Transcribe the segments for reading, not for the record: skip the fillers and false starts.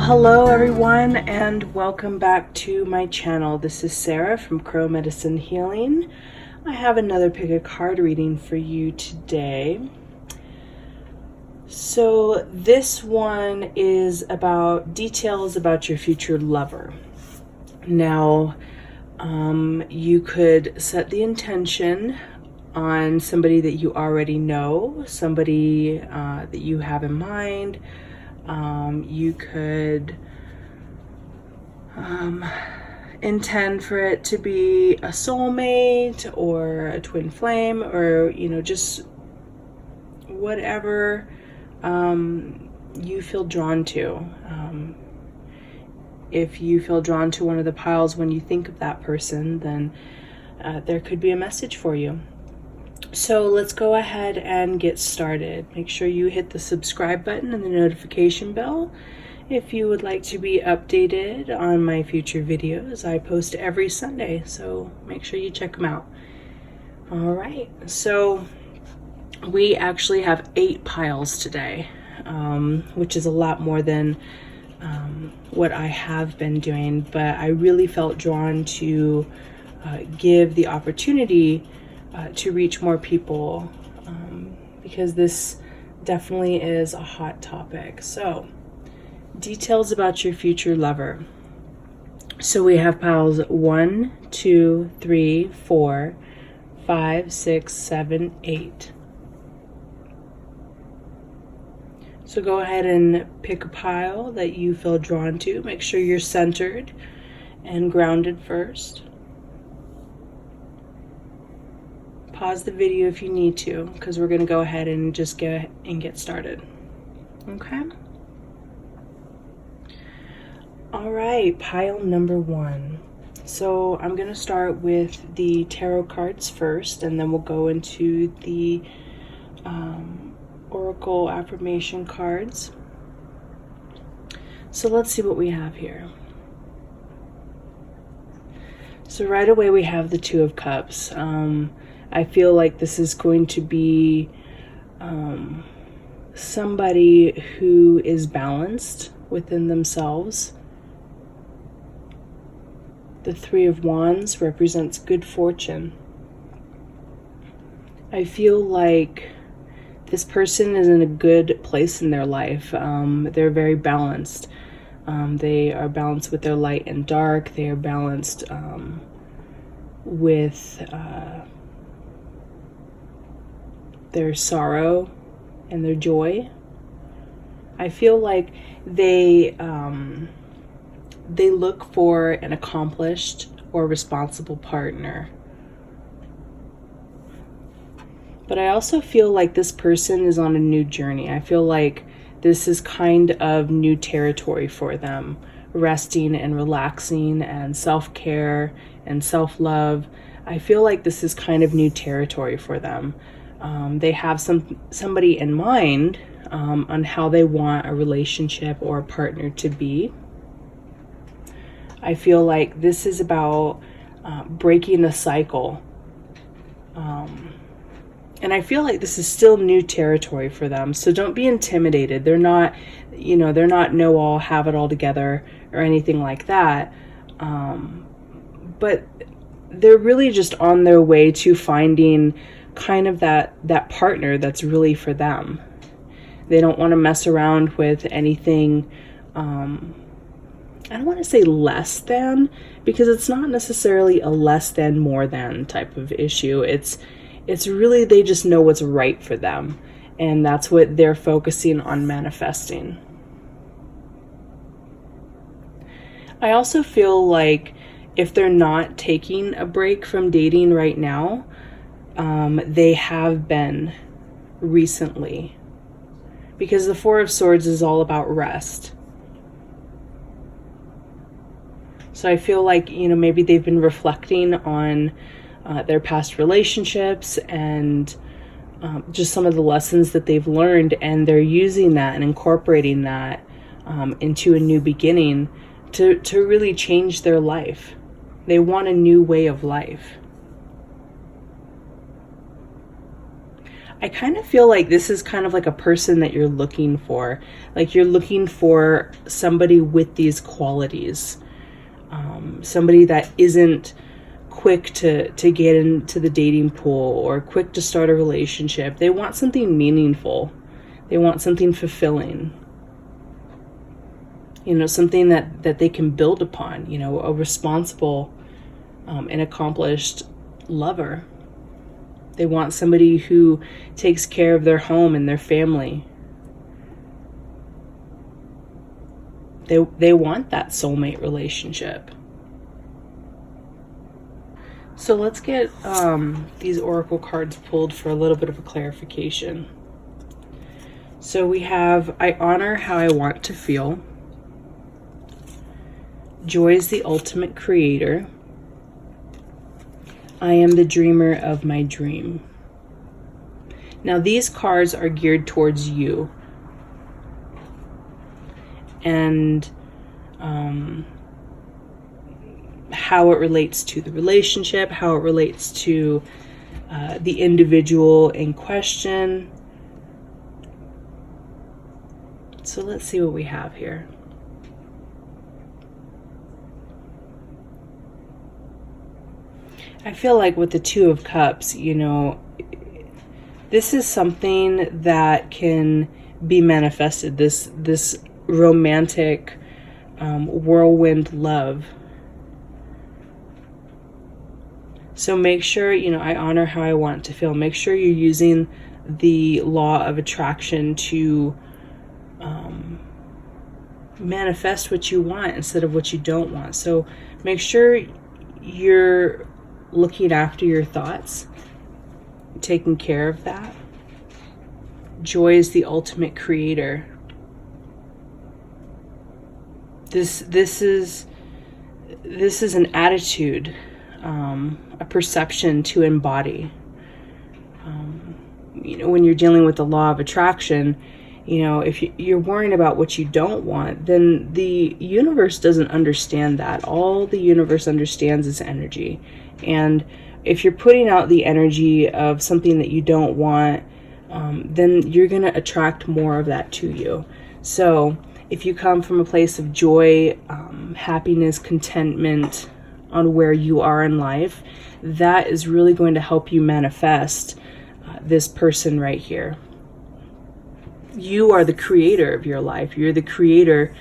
hello everyone, and welcome back to my channel. This is Sarah from Crow Medicine Healing. I have another pick a card reading for you today. So this one is about details about your future lover. Now, you could set the intention on somebody that you already know, somebody that you have in mind. You could intend for it to be a soulmate or a twin flame, or just whatever you feel drawn to. If you feel drawn to one of the piles when you think of that person, then there could be a message for you. So let's go ahead and get started. Make sure you hit the subscribe button and the notification bell if you would like to be updated on my future videos. I post every Sunday, so make sure you check them out. All right, so we actually have 8 piles today, which is a lot more than what I have been doing, but I really felt drawn to give the opportunity to reach more people, because this definitely is a hot topic. So, details about your future lover. So we have piles 1, 2, 3, 4, 5, 6, 7, 8. So go ahead and pick a pile that you feel drawn to. Make sure you're centered and grounded first. Pause the video if you need to, because we're going to go ahead and just get started. Okay? All right, pile number 1. So I'm going to start with the tarot cards first, and then we'll go into the oracle affirmation cards. So let's see what we have here. So right away we have the 2 of Cups. I feel like this is going to be somebody who is balanced within themselves. The 3 of Wands represents good fortune. I feel like this person is in a good place in their life. They're very balanced. They are balanced with their light and dark. They are balanced with their sorrow and their joy. I feel like they look for an accomplished or responsible partner. But I also feel like this person is on a new journey. I feel like this is kind of new territory for them. Resting and relaxing and self-care and self-love. I feel like this is kind of new territory for them. They have somebody in mind on how they want a relationship or a partner to be. I feel like this is about breaking the cycle. And I feel like this is still new territory for them. So don't be intimidated. They're not, they're not know-all, have it all together or anything like that. But they're really just on their way to finding kind of that partner that's really for them. They don't want to mess around with anything. I don't want to say less than, because it's not necessarily a less than, more than type of issue. It's really, they just know what's right for them, and that's what they're focusing on manifesting. I also feel like if they're not taking a break from dating right now, they have been recently, because the 4 of Swords is all about rest. So I feel like, maybe they've been reflecting on their past relationships and just some of the lessons that they've learned, and they're using that and incorporating that into a new beginning to really change their life. They want a new way of life. I kind of feel like this is kind of like a person that you're looking for. Like you're looking for somebody with these qualities. Somebody that isn't quick to get into the dating pool or quick to start a relationship. They want something meaningful. They want something fulfilling. Something that they can build upon, a responsible and accomplished lover. They want somebody who takes care of their home and their family. They want that soulmate relationship. So let's get these oracle cards pulled for a little bit of a clarification. So we have, I honor how I want to feel. Joy is the ultimate creator. I am the dreamer of my dream. Now these cards are geared towards you. And how it relates to the relationship, how it relates to the individual in question. So let's see what we have here. I feel like with the Two of Cups, this is something that can be manifested, this romantic whirlwind love. So make sure, I honor how I want to feel. Make sure you're using the law of attraction to manifest what you want instead of what you don't want. So make sure you're looking after your thoughts, taking care of that. Joy is the ultimate creator. This is an attitude, a perception to embody. When you're dealing with the law of attraction, if you're worrying about what you don't want, then the universe doesn't understand that. All the universe understands is energy. And if you're putting out the energy of something that you don't want, then you're going to attract more of that to you. So if you come from a place of joy, happiness, contentment on where you are in life, that is really going to help you manifest this person right here. You are the creator of your life. You're the creator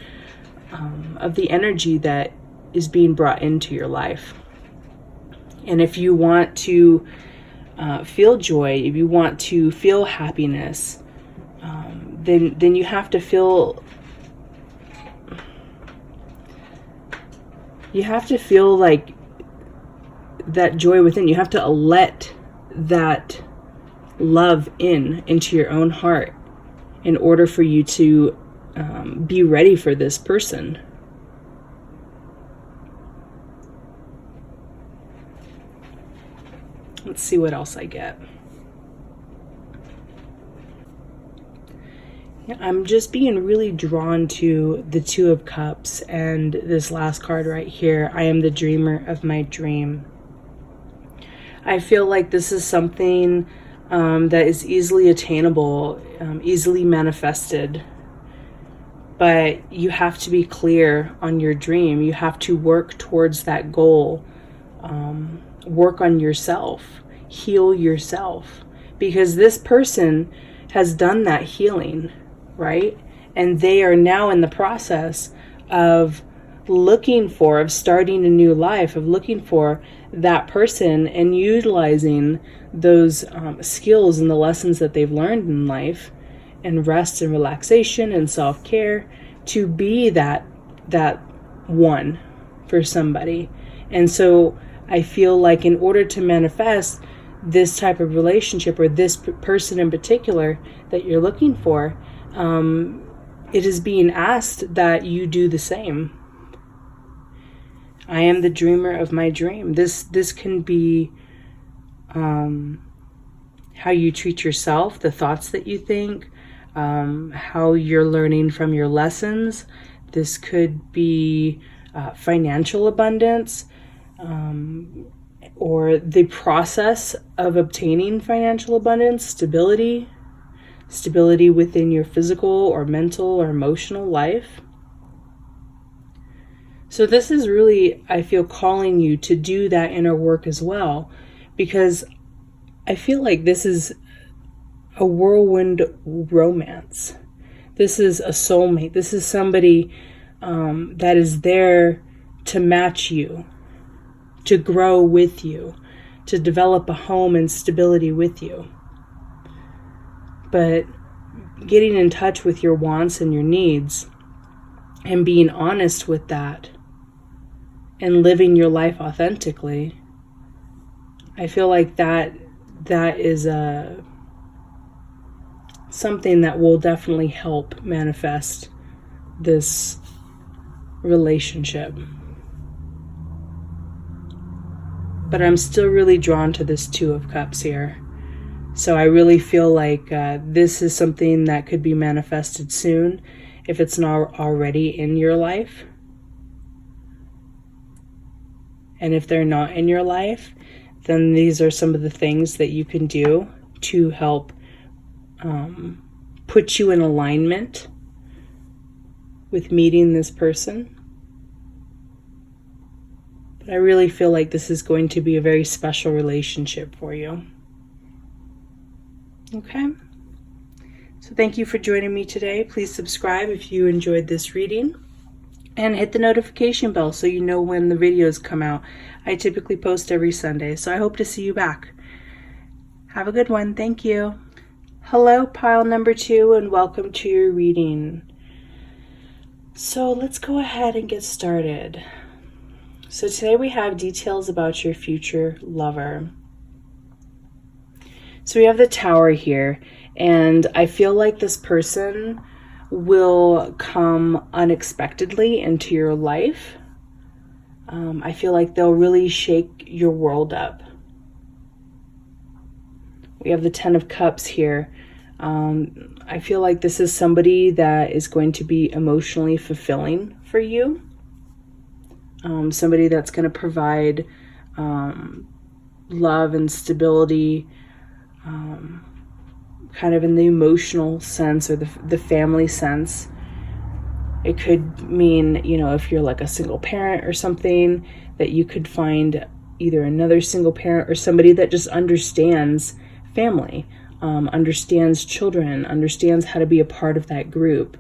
of the energy that is being brought into your life. And if you want to feel joy, if you want to feel happiness, then you have to feel like that joy within. You have to let that love into your own heart in order for you to be ready for this person. Let's see what else I get. Yeah, I'm just being really drawn to the Two of Cups and this last card right here. I am the dreamer of my dream. I feel like this is something that is easily attainable, easily manifested. But you have to be clear on your dream. You have to work towards that goal. Work on yourself. Heal yourself. Because this person has done that healing, right? And they are now in the process of starting a new life, of looking for that person and utilizing those skills and the lessons that they've learned in life, and rest and relaxation and self-care, to be that one for somebody. And so I feel like in order to manifest this type of relationship, or this person in particular that you're looking for, it is being asked that you do the same. I am the dreamer of my dream. This can be how you treat yourself, the thoughts that you think, how you're learning from your lessons. This could be financial abundance, or the process of obtaining financial abundance, stability within your physical or mental or emotional life. So this is really, I feel, calling you to do that inner work as well, because I feel like this is a whirlwind romance. This is a soulmate. This is somebody that is there to match you, to grow with you, to develop a home and stability with you. But getting in touch with your wants and your needs and being honest with that and living your life authentically, I feel like that is something that will definitely help manifest this relationship. But I'm still really drawn to this Two of Cups here. So I really feel like this is something that could be manifested soon, if it's not already in your life. And if they're not in your life, then these are some of the things that you can do to help put you in alignment with meeting this person. But I really feel like this is going to be a very special relationship for you. Okay? So thank you for joining me today. Please subscribe if you enjoyed this reading. And hit the notification bell so you know when the videos come out. I typically post every Sunday, so I hope to see you back. Have a good one. Thank you. Hello, pile number 2, and welcome to your reading. So let's go ahead and get started. So today we have details about your future lover. So we have the Tower here, and I feel like this person will come unexpectedly into your life. I feel like they'll really shake your world up. We have the Ten of Cups here. I feel like this is somebody that is going to be emotionally fulfilling for you. Somebody that's going to provide love and stability, kind of in the emotional sense or the family sense. It could mean, if you're like a single parent or something, that you could find either another single parent or somebody that just understands family, understands children, understands how to be a part of that group.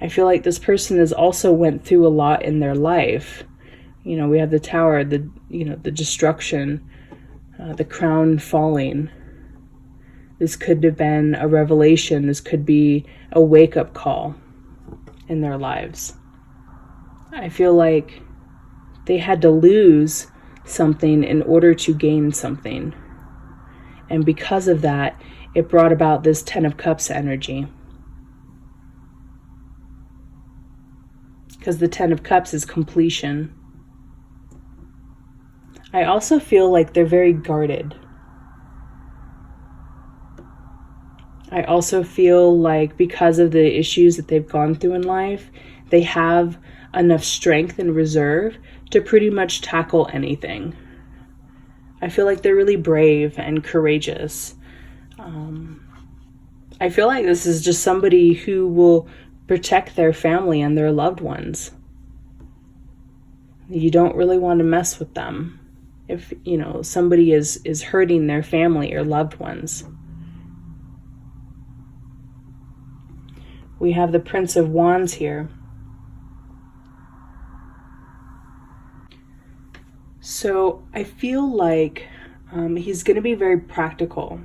I feel like this person has also went through a lot in their life. We have the Tower, the destruction, the crown falling. This could have been a revelation. This could be a wake-up call in their lives. I feel like they had to lose something in order to gain something. And because of that, it brought about this Ten of Cups energy. Because the Ten of Cups is completion. I also feel like they're very guarded. I also feel like because of the issues that they've gone through in life, they have enough strength and reserve to pretty much tackle anything. I feel like they're really brave and courageous. I feel like this is just somebody who will protect their family and their loved ones. You don't really want to mess with them if, somebody is hurting their family or loved ones. We have the Prince of Wands here. So I feel like he's going to be very practical.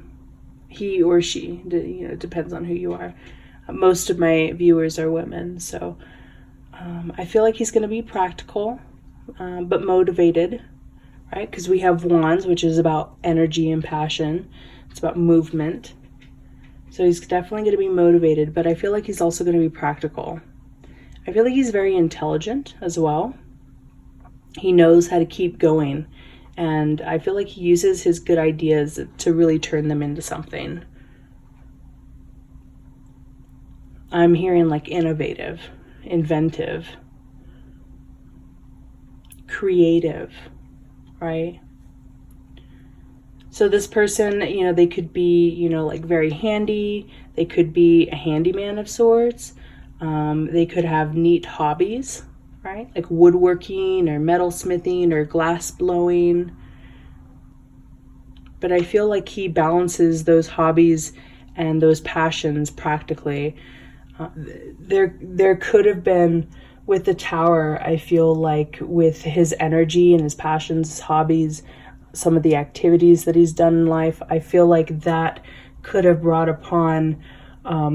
He or she, it depends on who you are. Most of my viewers are women, so I feel like he's going to be practical, but motivated, right? Because we have Wands, which is about energy and passion. It's about movement. So he's definitely going to be motivated, but I feel like he's also going to be practical. I feel like he's very intelligent as well. He knows how to keep going, and I feel like he uses his good ideas to really turn them into something. I'm hearing like innovative, inventive. creative, right? So this person, they could be, like very handy. They could be a handyman of sorts. They could have neat hobbies, right? Like woodworking or metalsmithing or glass blowing. But I feel like he balances those hobbies and those passions practically. There could have been, with the Tower, I feel like with his energy and his passions, his hobbies, some of the activities that he's done in life, I feel like that could have brought upon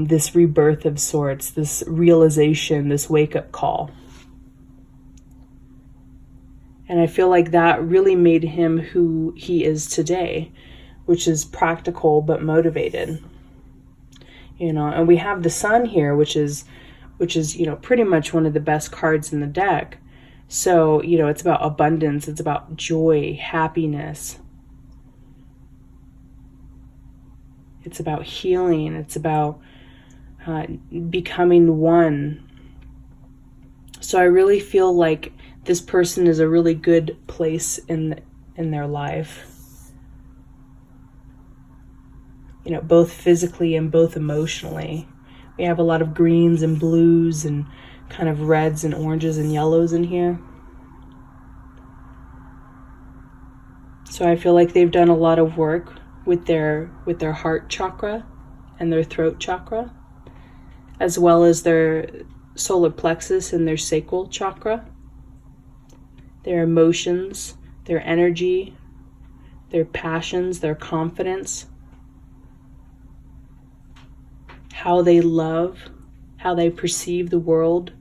this rebirth of sorts, this realization, this wake-up call. And I feel like that really made him who he is today, which is practical but motivated. And we have the Sun here, which is pretty much one of the best cards in the deck. So, it's about abundance, it's about joy, happiness. It's about healing, it's about becoming one. So I really feel like this person is a really good place in their life. Both physically and both emotionally. We have a lot of greens and blues and kind of reds and oranges and yellows in here. So I feel like they've done a lot of work with their heart chakra and their throat chakra, as well as their solar plexus and their sacral chakra, their emotions, their energy, their passions, their confidence, how they love, how they perceive the world,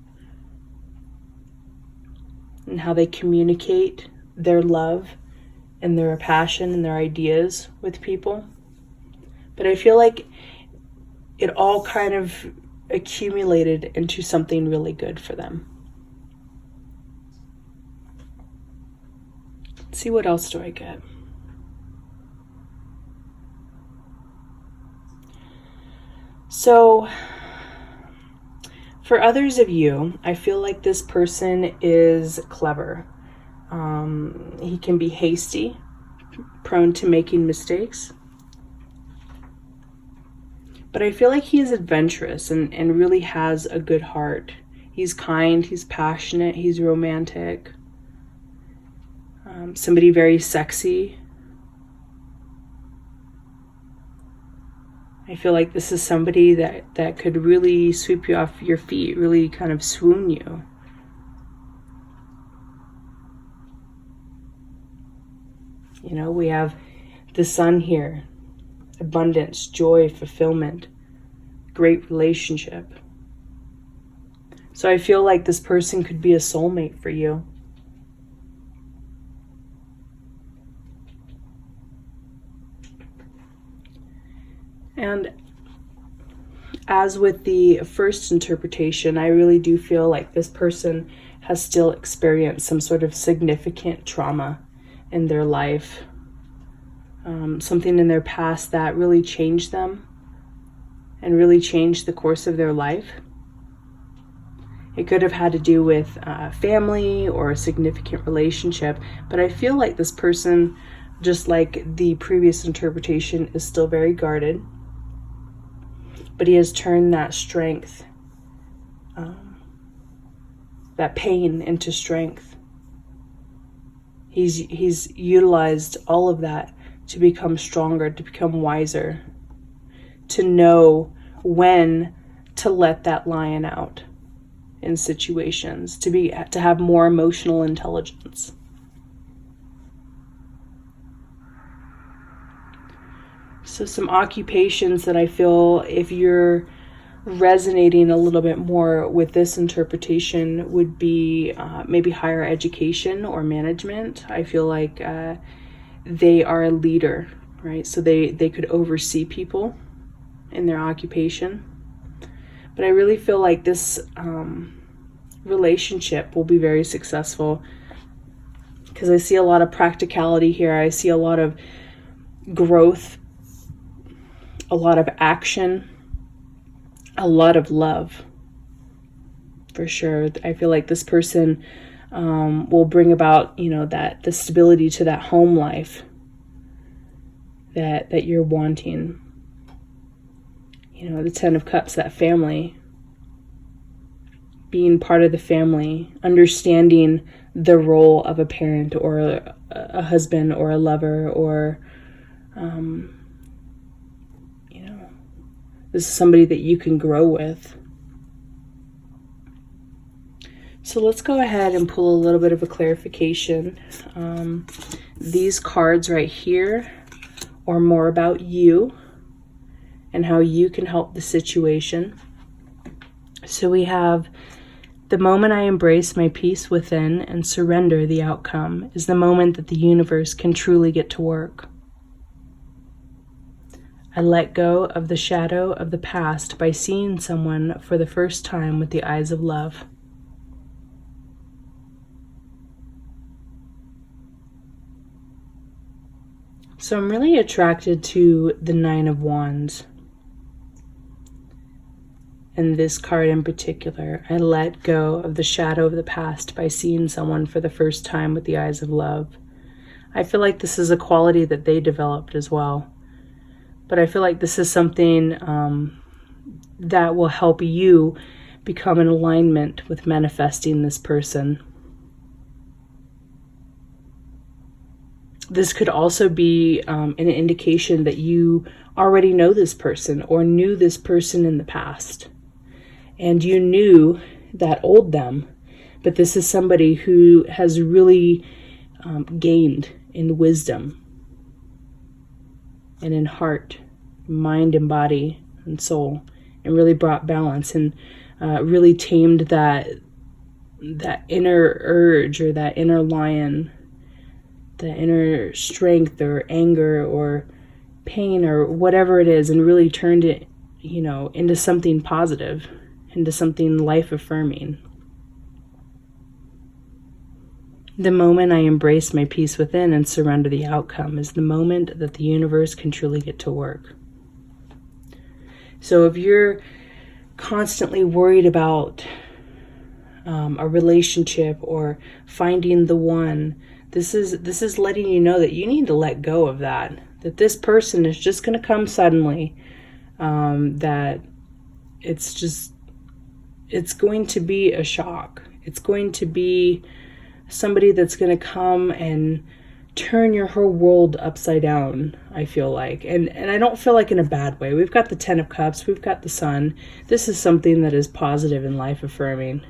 and how they communicate their love and their passion and their ideas with people. But I feel like it all kind of accumulated into something really good for them. Let's see, what else do I get? So, for others of you, I feel like this person is clever. He can be hasty, prone to making mistakes. But I feel like he is adventurous and really has a good heart. He's kind, he's passionate, he's romantic. Somebody very sexy. I feel like this is somebody that could really sweep you off your feet, really kind of swoon you. We have the Sun here. Abundance, joy, fulfillment, great relationship. So I feel like this person could be a soulmate for you. And as with the first interpretation, I really do feel like this person has still experienced some sort of significant trauma in their life. Something in their past that really changed them and really changed the course of their life. It could have had to do with family or a significant relationship, but I feel like this person, just like the previous interpretation, is still very guarded. But he has turned that strength, that pain into strength. He's utilized all of that to become stronger, to become wiser, to know when to let that lion out in situations, to have more emotional intelligence. So some occupations that I feel, if you're resonating a little bit more with this interpretation, would be maybe higher education or management. I feel like they are a leader, right? So they could oversee people in their occupation. But I really feel like this relationship will be very successful because I see a lot of practicality here. I see a lot of growth, a lot of action, a lot of love, for sure. I feel like this person will bring about, that the stability to that home life that you're wanting. The Ten of Cups, that family, being part of the family, understanding the role of a parent or a husband or a lover, or this is somebody that you can grow with. So let's go ahead and pull a little bit of a clarification. These cards right here are more about you and how you can help the situation. So we have, the moment I embrace my peace within and surrender the outcome is the moment that the universe can truly get to work. I let go of the shadow of the past by seeing someone for the first time with the eyes of love. So I'm really attracted to the Nine of Wands. And this card in particular, I let go of the shadow of the past by seeing someone for the first time with the eyes of love. I feel like this is a quality that they developed as well. But I feel like this is something that will help you become in alignment with manifesting this person. This could also be an indication that you already know this person or knew this person in the past. And you knew that old them. But this is somebody who has really gained in wisdom and in heart, mind and body and soul, and really brought balance and really tamed that inner urge or that inner lion, the inner strength or anger or pain or whatever it is, and really turned it, into something positive, into something life-affirming. The moment I embrace my peace within and surrender the outcome is the moment that the universe can truly get to work. So if you're constantly worried about a relationship or finding the one, this is letting you know that you need to let go of that this person is just going to come suddenly, that it's going to be a shock. It's going to be somebody that's going to come and turn your whole world upside down, I feel like. And I don't feel like in a bad way. We've got the Ten of Cups. We've got the Sun. This is something that is positive and life-affirming.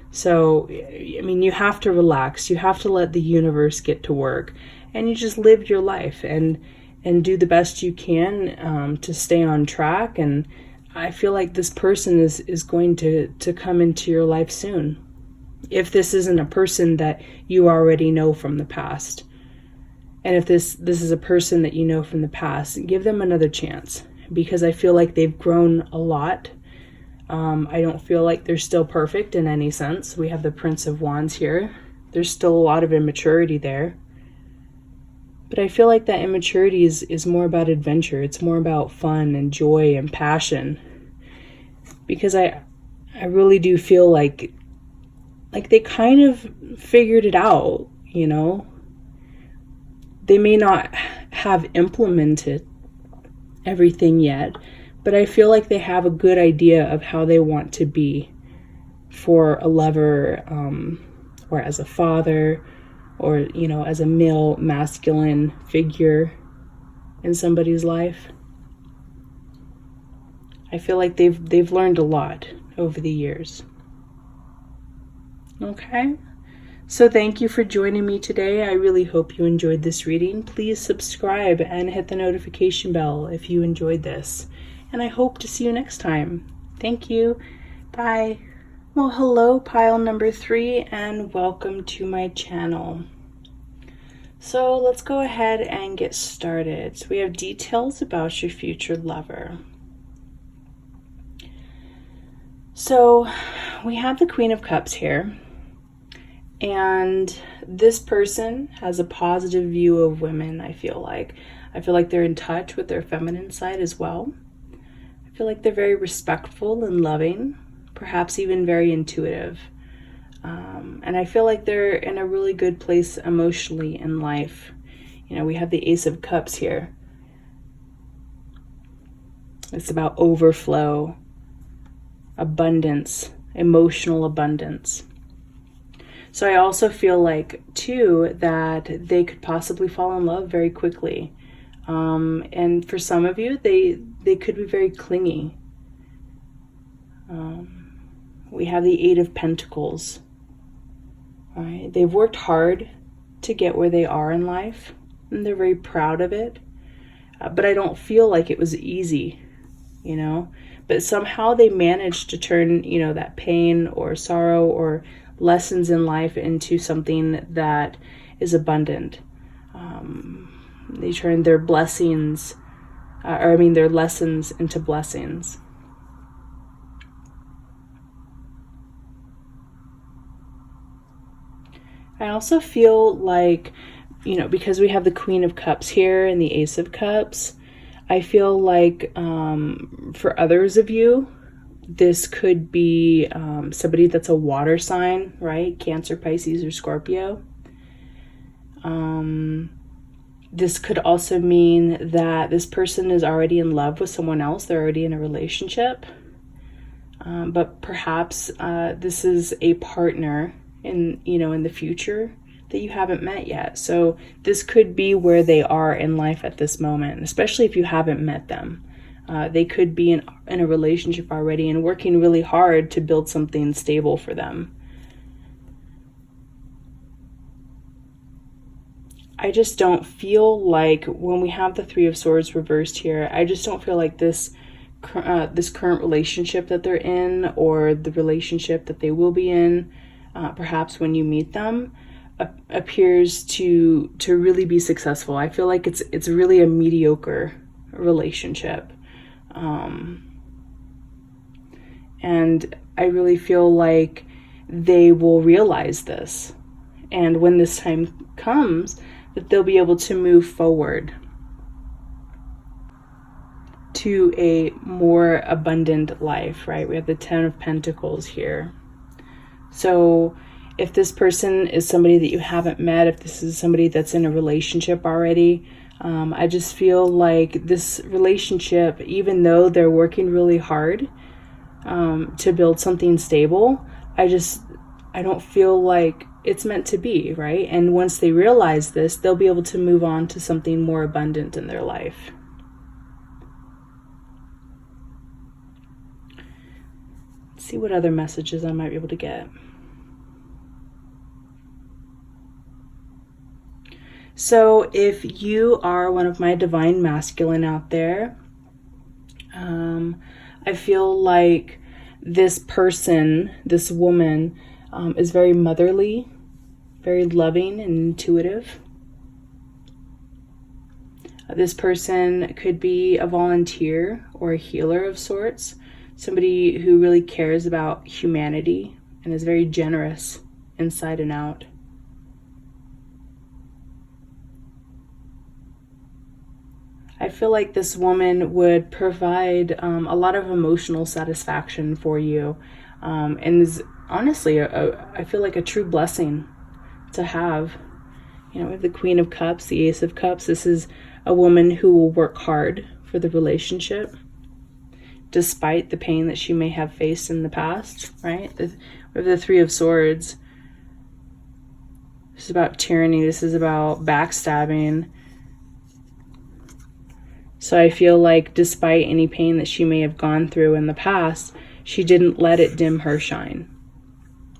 So, you have to relax. You have to let the universe get to work. And you just live your life and do the best you can to stay on track. And I feel like this person is going to come into your life soon. If this isn't a person that you already know from the past. And if this is a person that you know from the past, give them another chance. Because I feel like they've grown a lot. I don't feel like they're still perfect in any sense. We have the Prince of Wands here. There's still a lot of immaturity there. But I feel like that immaturity is more about adventure. It's more about fun and joy and passion. Because I really do feel like they kind of figured it out, They may not have implemented everything yet, but I feel like they have a good idea of how they want to be for a lover, or as a father, or, as a male, masculine figure in somebody's life. I feel like they've learned a lot over the years. Okay, so thank you for joining me today. I really hope you enjoyed this reading. Please subscribe and hit the notification bell if you enjoyed this. And I hope to see you next time. Thank you. Bye. Well, hello, pile number 3, and welcome to my channel. So let's go ahead and get started. So we have details about your future lover. So we have the Queen of Cups here. And this person has a positive view of women, I feel like. I feel like they're in touch with their feminine side as well. I feel like they're very respectful and loving, perhaps even very intuitive. And I feel like they're in a really good place emotionally in life. You know, we have the Ace of Cups here. It's about overflow, abundance, emotional abundance. So I also feel like, too, that they could possibly fall in love very quickly. And for some of you, they could be very clingy. We have the Eight of Pentacles. All right? They've worked hard to get where they are in life, and they're very proud of it. But I don't feel like it was easy, you know? But somehow they managed to turn, you know, that pain or sorrow or lessons in life into something that is abundant. They turned their blessings, their lessons into blessings. I also feel like, you know, because we have the Queen of Cups here and the Ace of Cups, I feel like for others of you, this could be somebody that's a water sign, right? Cancer, Pisces, or Scorpio. This could also mean that this person is already in love with someone else. They're already in a relationship. But perhaps this is a partner in the future that you haven't met yet. So this could be where they are in life at this moment, especially if you haven't met them. They could be in a relationship already and working really hard to build something stable for them. I just don't feel like, when we have the Three of Swords reversed here, I just don't feel like this current relationship that they're in, or the relationship that they will be in, perhaps when you meet them, appears to really be successful. I feel like it's really a mediocre relationship. And I really feel like they will realize this. And when this time comes, that they'll be able to move forward to a more abundant life, right? We have the Ten of Pentacles here. So if this person is somebody that you haven't met, if this is somebody that's in a relationship already, I just feel like this relationship, even though they're working really hard to build something stable, I don't feel like it's meant to be, right? And once they realize this, they'll be able to move on to something more abundant in their life. Let's see what other messages I might be able to get. So if you are one of my divine masculine out there, I feel like this person, this woman, is very motherly, very loving and intuitive. This person could be a volunteer or a healer of sorts, somebody who really cares about humanity and is very generous inside and out. I feel like this woman would provide a lot of emotional satisfaction for you, and is honestly, I feel like a true blessing to have. You know, we have the Queen of Cups, the Ace of Cups. This is a woman who will work hard for the relationship, despite the pain that she may have faced in the past, right? We have the Three of Swords. This is about tyranny. This is about backstabbing. So I feel like despite any pain that she may have gone through in the past, she didn't let it dim her shine,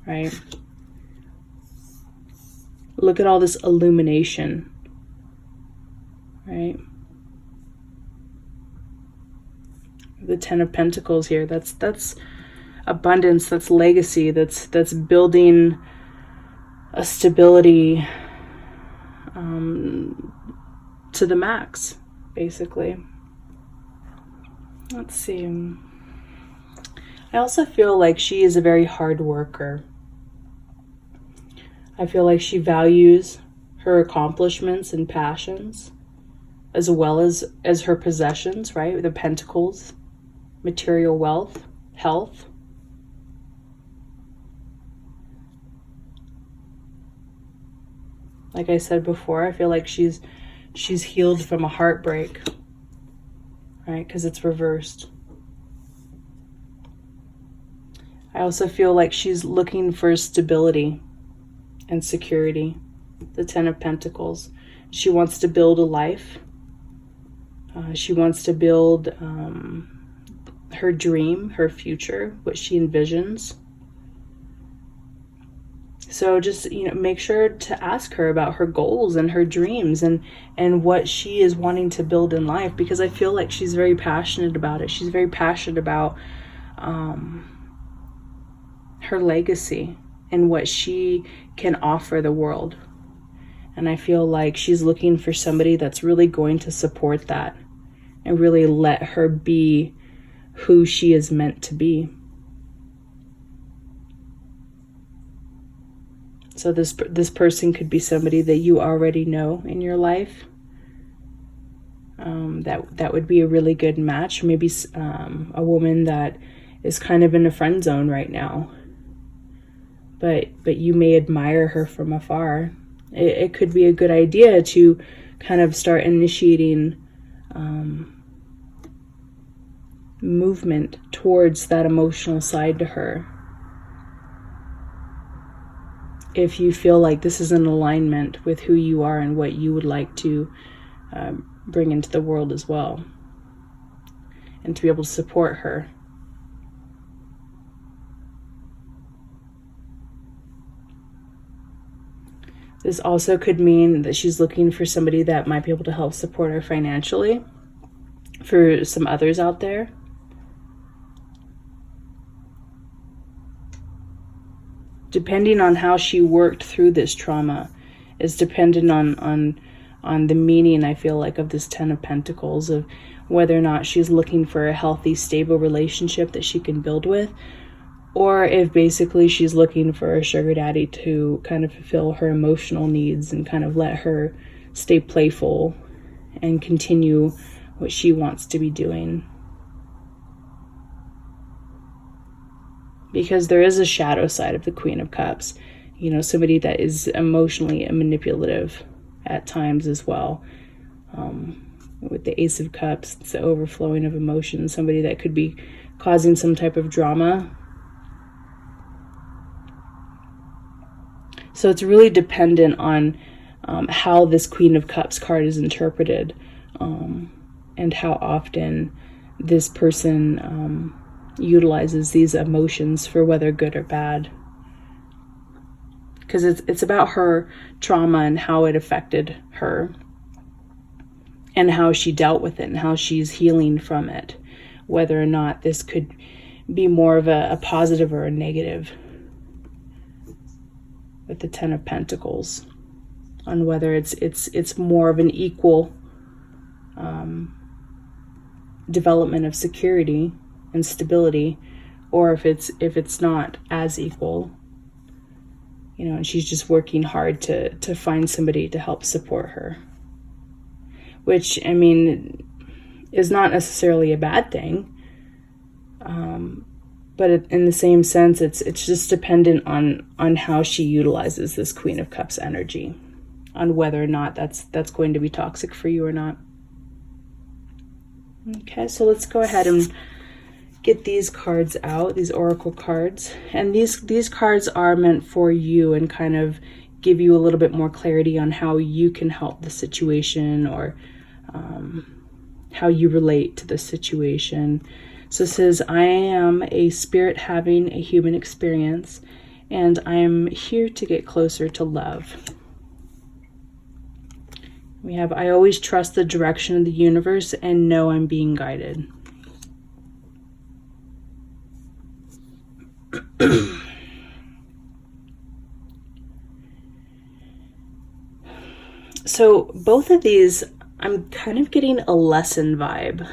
right? Look at all this illumination, right? The Ten of Pentacles here, that's abundance, that's legacy, that's building a stability to the max, basically. Let's see. I also feel like she is a very hard worker. I feel like she values her accomplishments and passions, as well as her possessions, right? The Pentacles, material wealth, health. Like I said before, I feel like she's healed from a heartbreak, right? Because it's reversed. I also feel like she's looking for stability and security. The Ten of Pentacles. She wants to build a life. She wants to build her dream, her future, what she envisions. So just, make sure to ask her about her goals and her dreams and what she is wanting to build in life, because I feel like she's very passionate about it. She's very passionate about her legacy and what she can offer the world. And I feel like she's looking for somebody that's really going to support that and really let her be who she is meant to be. So this person could be somebody that you already know in your life. That would be a really good match. Maybe a woman that is kind of in a friend zone right now, but you may admire her from afar. It could be a good idea to kind of start initiating movement towards that emotional side to her. If you feel like this is in alignment with who you are and what you would like to bring into the world as well, and to be able to support her. This also could mean that she's looking for somebody that might be able to help support her financially. For some others out there, depending on how she worked through this trauma, is dependent on the meaning, I feel like, of this Ten of Pentacles, of whether or not she's looking for a healthy, stable relationship that she can build with, or if basically she's looking for a sugar daddy to kind of fulfill her emotional needs and kind of let her stay playful and continue what she wants to be doing. Because there is a shadow side of the Queen of Cups. Somebody that is emotionally manipulative at times as well. With the Ace of Cups, it's the overflowing of emotions. Somebody that could be causing some type of drama. So it's really dependent on how this Queen of Cups card is interpreted, and how often this person utilizes these emotions for whether good or bad. Because it's about her trauma and how it affected her and how she dealt with it and how she's healing from it. Whether or not this could be more of a positive or a negative with the Ten of Pentacles, on whether it's more of an equal development of security and stability, or if it's not as equal, and she's just working hard to find somebody to help support her, which, I mean, is not necessarily a bad thing, but in the same sense, it's just dependent on how she utilizes this Queen of Cups energy, on whether or not that's going to be toxic for you or not. Okay, so let's go ahead and get these cards out, these oracle cards. And these cards are meant for you and kind of give you a little bit more clarity on how you can help the situation, or how you relate to the situation. So it says, I am a spirit having a human experience, and I am here to get closer to love. We have, I always trust the direction of the universe and know I'm being guided. So both of these, I'm kind of getting a lesson vibe,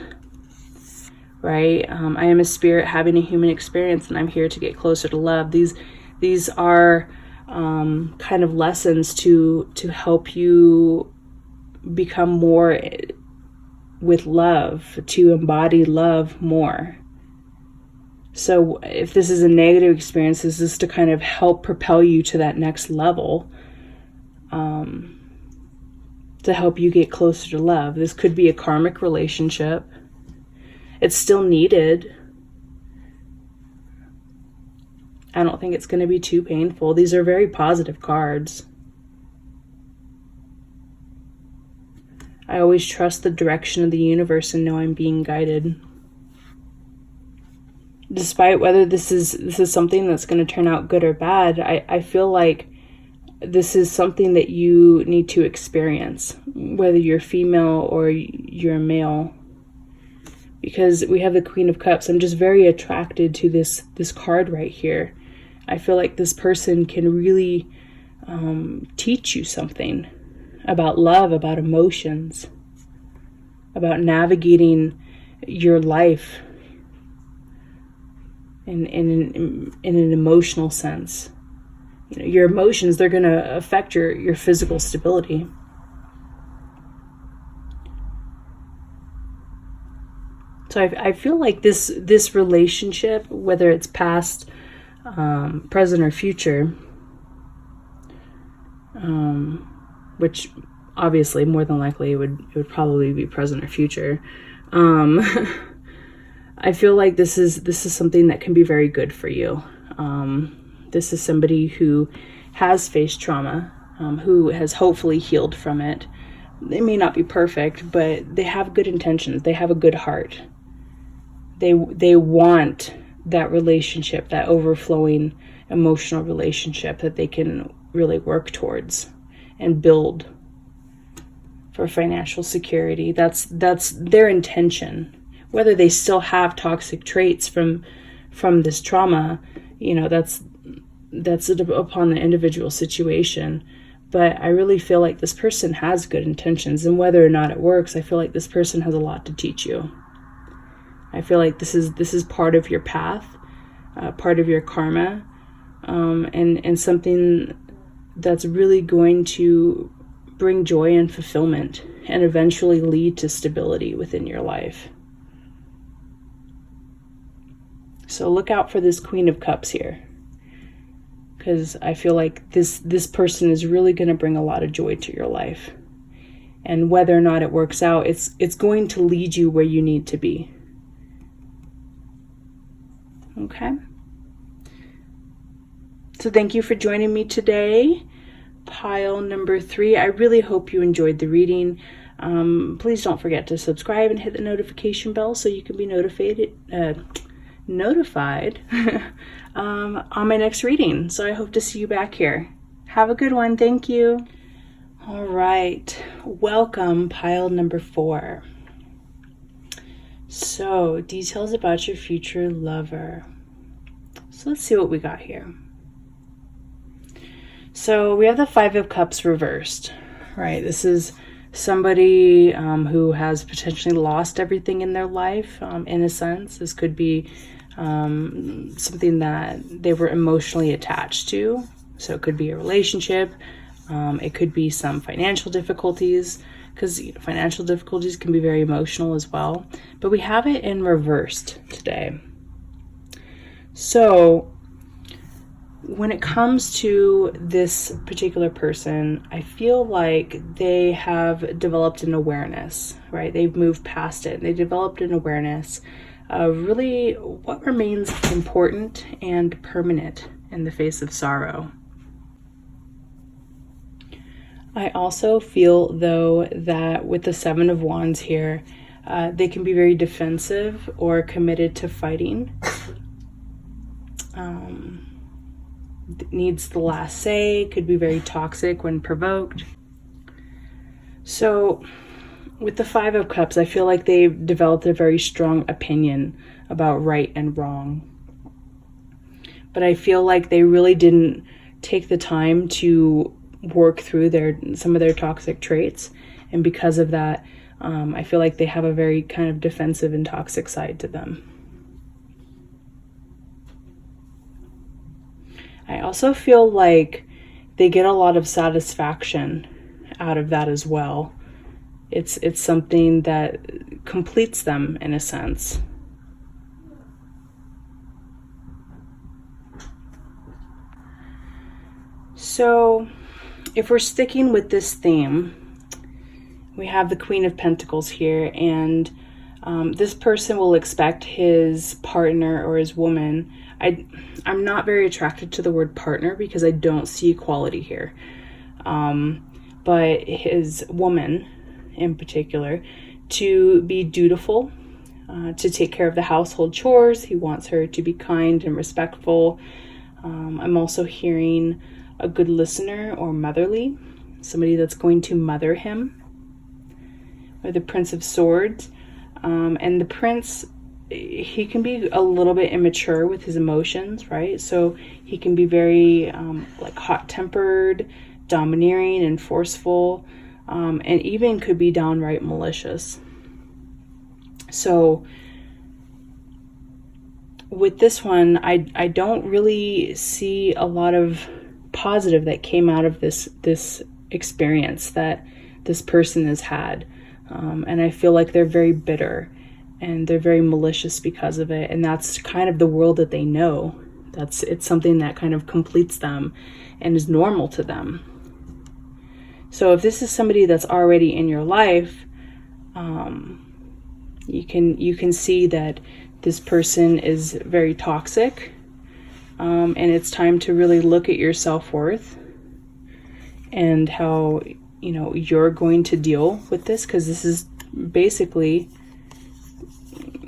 right? I am a spirit having a human experience, and I'm here to get closer to love. These are kind of lessons to help you become more with love, to embody love more. So if this is a negative experience, this is to kind of help propel you to that next level to help you get closer to love. This could be a karmic relationship. It's still needed. I don't think it's going to be too painful. These are very positive cards. I always trust the direction of the universe and know I'm being guided. Despite whether this is something that's going to turn out good or bad, I feel like this is something that you need to experience, whether you're female or you're male. Because we have the Queen of Cups. I'm just very attracted to this card right here. I feel like this person can really teach you something about love, about emotions, about navigating your life in an emotional sense. You know, your emotions, they're going to affect your physical stability. So I feel like this relationship, whether it's past, present, or future, which obviously more than likely it would probably be present or future. I feel like this is something that can be very good for you. This is somebody who has faced trauma, who has hopefully healed from it. They may not be perfect, but they have good intentions. They have a good heart. They want that relationship, that overflowing emotional relationship that they can really work towards and build for financial security. That's their intention. Whether they still have toxic traits from this trauma, you know, that's upon the individual situation. But I really feel like this person has good intentions, and whether or not it works, I feel like this person has a lot to teach you. I feel like this is part of your path, part of your karma, and something that's really going to bring joy and fulfillment and eventually lead to stability within your life. So look out for this Queen of Cups here, because I feel like this person is really going to bring a lot of joy to your life. And whether or not it works out, it's going to lead you where you need to be. Okay? So thank you for joining me today. Pile number 3. I really hope you enjoyed the reading. Please don't forget to subscribe and hit the notification bell so you can be notified on my next reading. So I hope to see you back here. Have a good one. Thank you. All right. Welcome, pile number 4. So, details about your future lover. So let's see what we got here. So we have the 5 of Cups reversed, right? This is somebody who has potentially lost everything in their life, in a sense. This could be something that they were emotionally attached to. So it could be a relationship. It could be some financial difficulties, because financial difficulties can be very emotional as well. But we have it in reversed today. So when it comes to this particular person, I feel like they have developed an awareness, right? They've moved past it. They developed an awareness of really what remains important and permanent in the face of sorrow. I also feel, though, that with the 7 of Wands here, they can be very defensive or committed to fighting. Needs the last say, could be very toxic when provoked. So with the 5 of Cups, I feel like they've developed a very strong opinion about right and wrong. But I feel like they really didn't take the time to work through some of their toxic traits. And because of that, I feel like they have a very kind of defensive and toxic side to them. I also feel like they get a lot of satisfaction out of that as well. It's something that completes them in a sense. So if we're sticking with this theme, we have the Queen of Pentacles here, and this person will expect his partner or his woman. I'm not very attracted to the word partner because I don't see equality here. But his woman in particular to be dutiful, to take care of the household chores. He wants her to be kind and respectful. I'm also hearing a good listener or motherly, somebody that's going to mother him. Or the Prince of Swords. And the Prince, he can be a little bit immature with his emotions, right? So he can be very like hot-tempered, domineering and forceful, and even could be downright malicious. So with this one, I don't really see a lot of positive that came out of this experience that this person has had. And I feel like they're very bitter and they're very malicious because of it. And that's kind of the world that they know. It's something that kind of completes them and is normal to them. So if this is somebody that's already in your life, you can see that this person is very toxic, and it's time to really look at your self-worth and how you're going to deal with this, because this is basically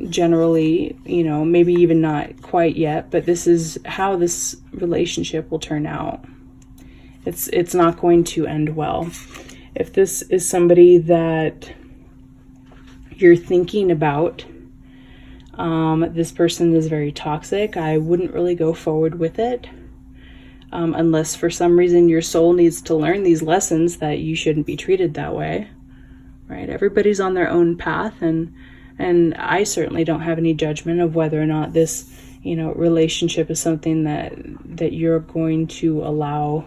generally, maybe even not quite yet, but this is how this relationship will turn out. It's not going to end well. If this is somebody that you're thinking about, this person is very toxic, I wouldn't really go forward with it. Unless for some reason your soul needs to learn these lessons that you shouldn't be treated that way, right? Everybody's on their own path, and I certainly don't have any judgment of whether or not this, relationship is something that you're going to allow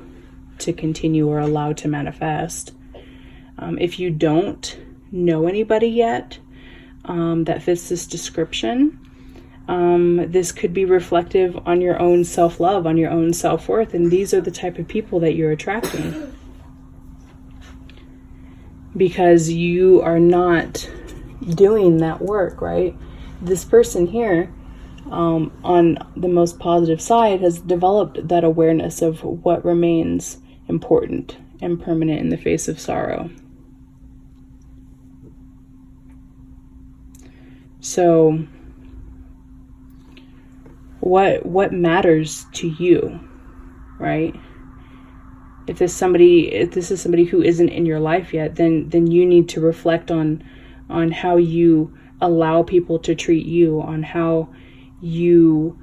to continue or allow to manifest. If you don't know anybody yet that fits this description, this could be reflective on your own self-love, on your own self-worth, and these are the type of people that you're attracting. Because you are not doing that work, right? This person here, on the most positive side, has developed that awareness of what remains important and permanent in the face of sorrow. So what matters to you, right? If this is somebody who isn't in your life yet, then you need to reflect on how you allow people to treat you, on how you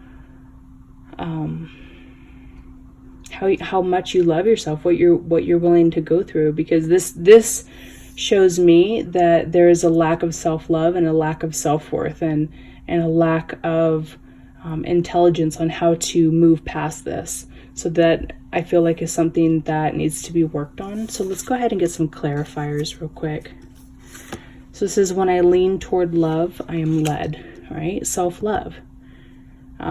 how much you love yourself, what you're willing to go through, because this shows me that there is a lack of self-love and a lack of self-worth and a lack of intelligence on how to move past this. So that I feel like is something that needs to be worked on. So let's go ahead and get some clarifiers real quick. So this is when I lean toward love, I am led, right? Self-love.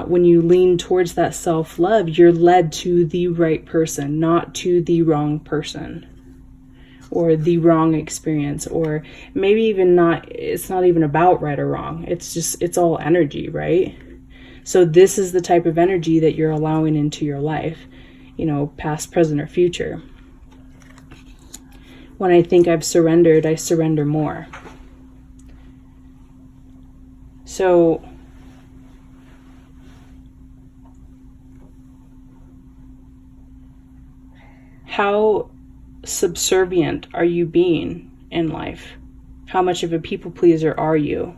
When you lean towards that self-love, you're led to the right person, not to the wrong person or the wrong experience, or maybe even not, it's not even about right or wrong. It's all energy, right? So this is the type of energy that you're allowing into your life, past, present, or future. When I think I've surrendered, I surrender more. So how subservient are you being in life? How much of a people pleaser are you?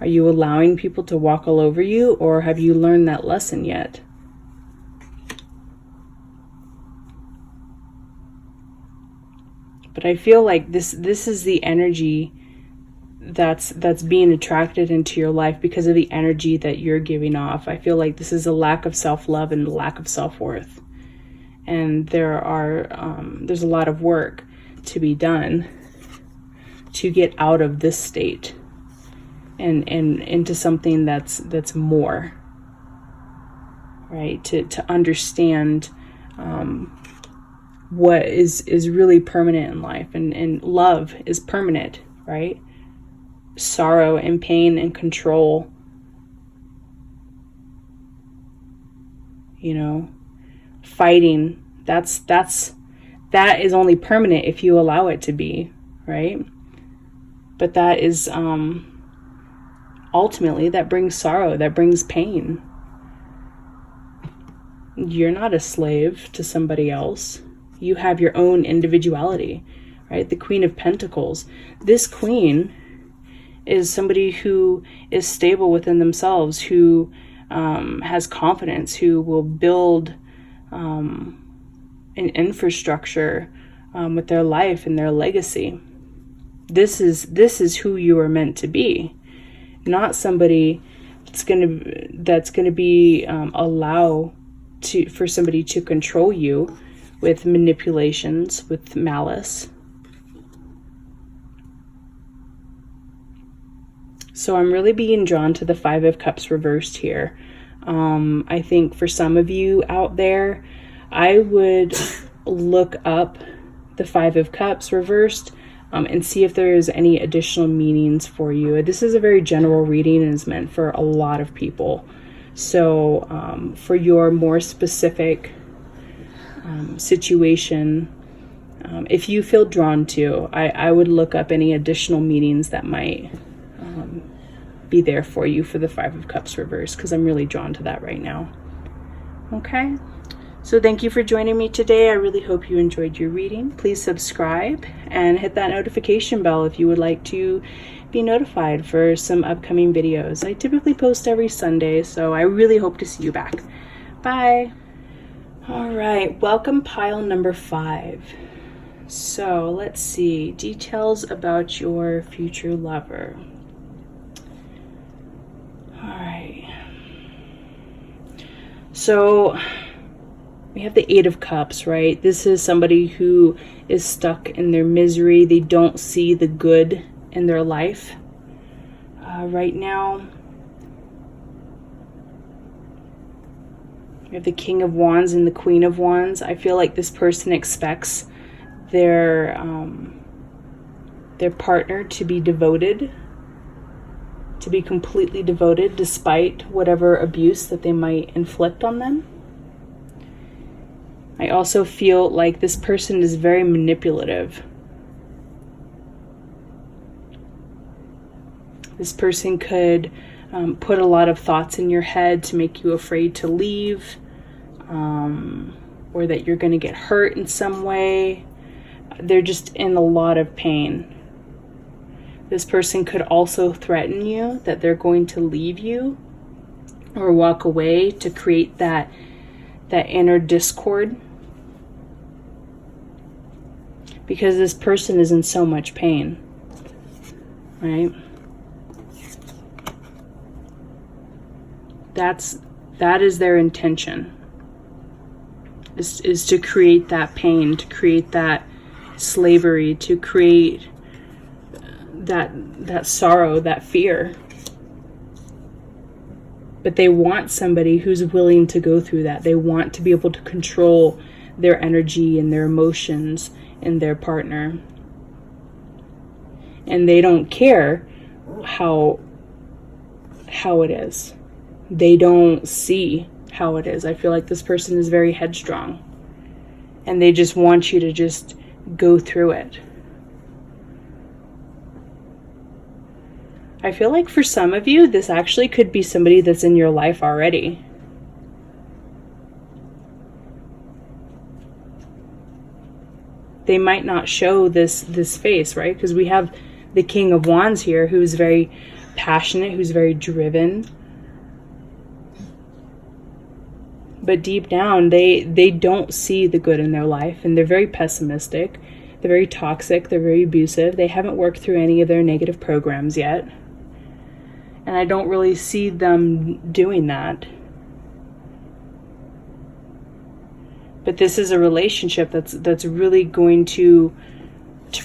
Are you allowing people to walk all over you, or have you learned that lesson yet? But I feel like this is the energy that's being attracted into your life because of the energy that you're giving off. I feel like this is a lack of self-love and a lack of self-worth. And there's a lot of work to be done to get out of this state and into something that's more, right? To understand what is really permanent in life, and love is permanent, right? Sorrow and pain and control, fighting, that is only permanent if you allow it to be, right? But that is ultimately, that brings sorrow, that brings pain. You're not a slave to somebody else. You have your own individuality, right? The Queen of Pentacles. This queen is somebody who is stable within themselves, who has confidence, who will build an infrastructure with their life and their legacy. This is who you are meant to be, not somebody that's gonna be for somebody to control you with manipulations, with malice. So I'm really being drawn to the Five of Cups reversed here. I think for some of you out there, I would look up the Five of Cups reversed and see if there is any additional meanings for you. This is a very general reading and is meant for a lot of people. So for your more specific situation, if you feel drawn to, I would look up any additional meanings that might be there for you for the Five of Cups reverse, because I'm really drawn to that right now. Okay, so thank you for joining me today. I really hope you enjoyed your reading. Please subscribe and hit that notification bell if you would like to be notified for some upcoming videos. I typically post every Sunday, so I really hope to see you back. Bye. All right, welcome pile number 5. So let's see, details about your future lover. All right. So we have the Eight of Cups, right? This is somebody who is stuck in their misery. They don't see the good in their life right now. We have the King of Wands and the Queen of Wands. I feel like this person expects their partner to be devoted, to be completely devoted despite whatever abuse that they might inflict on them. I also feel like this person is very manipulative. This person could put a lot of thoughts in your head to make you afraid to leave, or that you're going to get hurt in some way. They're just in a lot of pain. This person could also threaten you that they're going to leave you or walk away to create that inner discord, because this person is in so much pain, right? That is their intention, is to create that pain, to create that slavery, to create that sorrow, that fear. But they want somebody who's willing to go through that. They want to be able to control their energy and their emotions in their partner. And they don't care how it is. They don't see how it is. I feel like this person is very headstrong, and they just want you to just go through it. I feel like for some of you, this actually could be somebody that's in your life already. They might not show this face, right? Because we have the King of Wands here, who's very passionate, who's very driven. But deep down, they don't see the good in their life, and they're very pessimistic. They're very toxic. They're very abusive. They haven't worked through any of their negative programs yet. And I don't really see them doing that. But this is a relationship that's really going to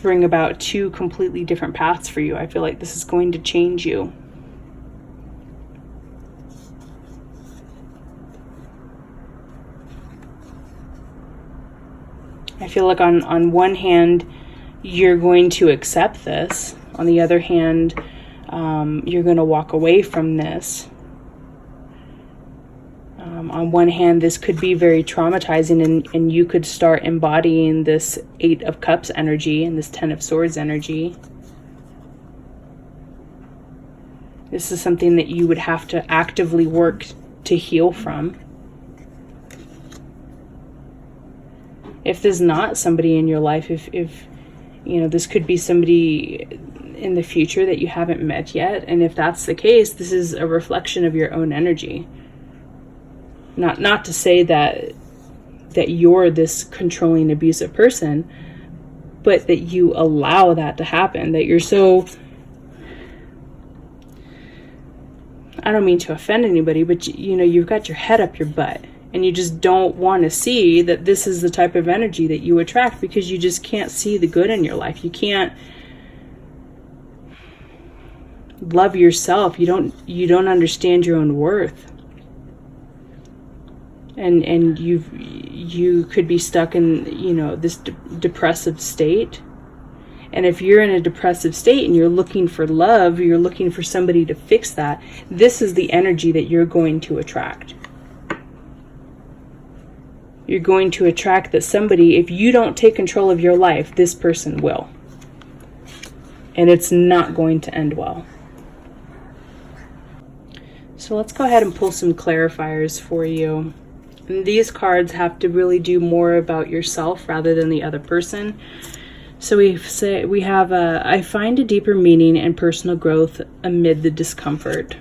bring about two completely different paths for you. I feel like this is going to change you. I feel like on one hand, you're going to accept this. On the other hand, you're going to walk away from this. On one hand, this could be very traumatizing, and you could start embodying this 8 of Cups energy and this 10 of Swords energy. This is something that you would have to actively work to heal from. If there's not somebody in your life, if you know, this could be somebody in the future that you haven't met yet, and if that's the case, this is a reflection of your own energy. Not to say that you're this controlling, abusive person, but that you allow that to happen, that you're so, I don't mean to offend anybody, but you know, you've got your head up your butt, and you just don't want to see that this is the type of energy that you attract, because you just can't see the good in your life. You can't love yourself. You don't understand your own worth. And you could be stuck in, you know, this depressive state. And if you're in a depressive state and you're looking for love, you're looking for somebody to fix that, this is the energy that you're going to attract. You're going to attract that somebody, if you don't take control of your life, this person will. And it's not going to end well. So let's go ahead and pull some clarifiers for you. And these cards have to really do more about yourself rather than the other person. So we have I find a deeper meaning and personal growth amid the discomfort.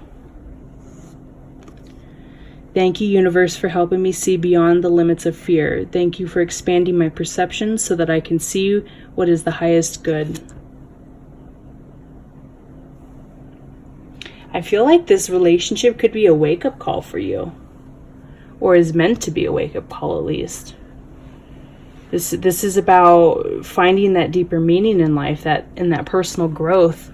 Thank you, universe, for helping me see beyond the limits of fear. Thank you for expanding my perception so that I can see what is the highest good. I feel like this relationship could be a wake-up call for you, or is meant to be a wake-up call at least. This is about finding that deeper meaning in life, that personal growth.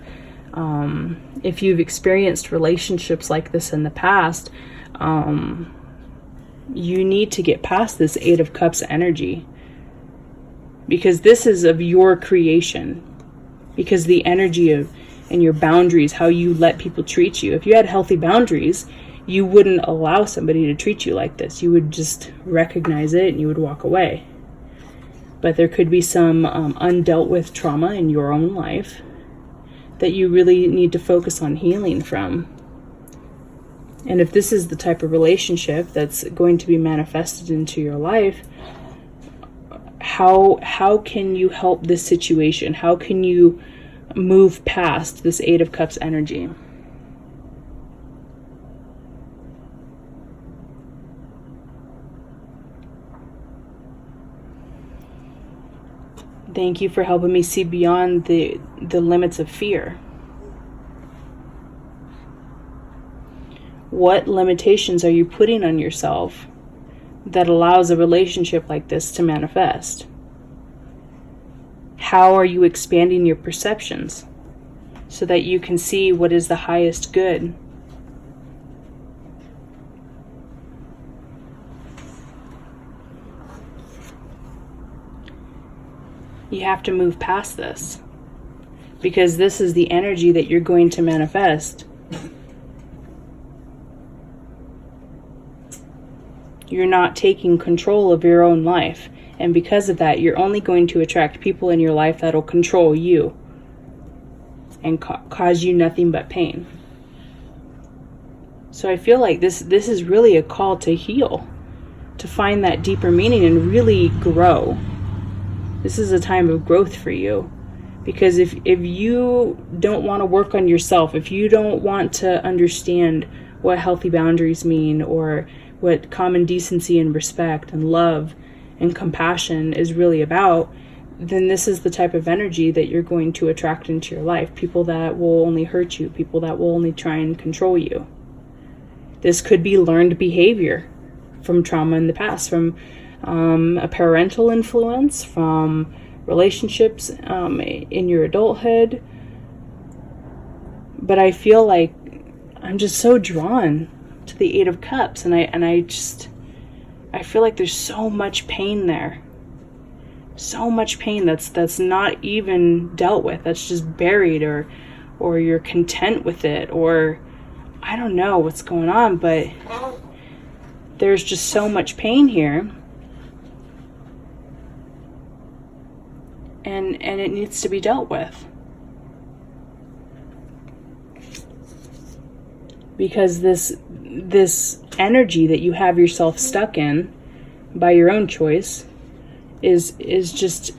If you've experienced relationships like this in the past, you need to get past this 8 of Cups energy, because this is of your creation, because the energy of and your boundaries, how you let people treat you. If you had healthy boundaries, you wouldn't allow somebody to treat you like this. You would just recognize it and you would walk away. But there could be some undealt with trauma in your own life that you really need to focus on healing from. And if this is the type of relationship that's going to be manifested into your life, how can you help this situation? How can you move past this 8 of Cups energy? Thank you for helping me see beyond the limits of fear. What limitations are you putting on yourself that allows a relationship like this to manifest? How are you expanding your perceptions so that you can see what is the highest good? You have to move past this, because this is the energy that you're going to manifest. You're not taking control of your own life. And because of that, you're only going to attract people in your life that'll control you and cause you nothing but pain. So I feel like this is really a call to heal, to find that deeper meaning and really grow. This is a time of growth for you. Because if you don't want to work on yourself, if you don't want to understand what healthy boundaries mean, or what common decency and respect and love and compassion is really about, then this is the type of energy that you're going to attract into your life. People that will only hurt you, people that will only try and control you. This could be learned behavior from trauma in the past, from a parental influence, from relationships in your adulthood. But I feel like I'm just so drawn to the 8 of Cups, and I feel like there's so much pain there. So much pain that's not even dealt with, that's just buried, or you're content with it, or I don't know what's going on, but there's just so much pain here. And it needs to be dealt with. Because this energy that you have yourself stuck in by your own choice is just,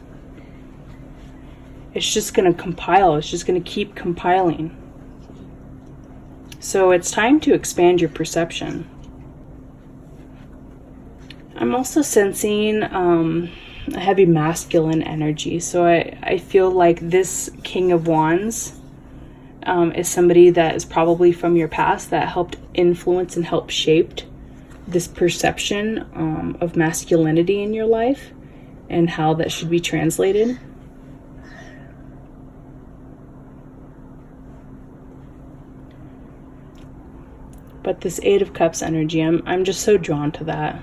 it's just going to compile. It's just going to keep compiling. So it's time to expand your perception. I'm also sensing a heavy masculine energy. So I feel like this King of Wands is somebody that is probably from your past that helped influence and help shaped this perception of masculinity in your life and how that should be translated. But this Eight of Cups energy, I'm just so drawn to that.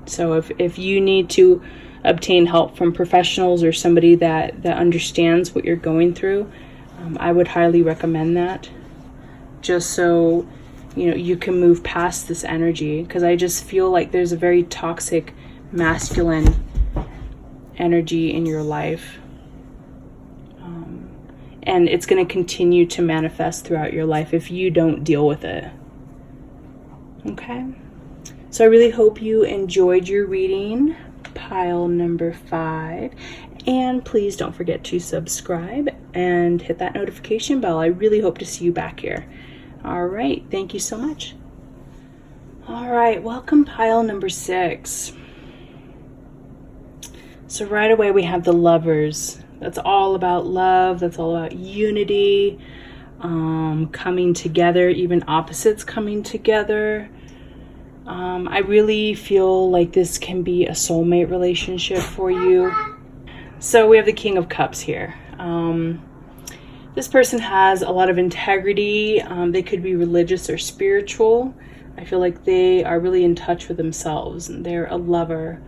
So if you need to obtain help from professionals or somebody that understands what you're going through, I would highly recommend that. Just so you can move past this energy, because I just feel like there's a very toxic masculine energy in your life. And it's going to continue to manifest throughout your life if you don't deal with it. Okay? So I really hope you enjoyed your reading, pile number 5. And please don't forget to subscribe and hit that notification bell. I really hope to see you back here. All right. Thank you so much. All right. Welcome, pile number 6. So right away we have the Lovers. That's all about love. That's all about unity, coming together, even opposites coming together. I really feel like this can be a soulmate relationship for you. So we have the King of Cups here. This person has a lot of integrity. They could be religious or spiritual. I feel like they are really in touch with themselves, and they're a lover.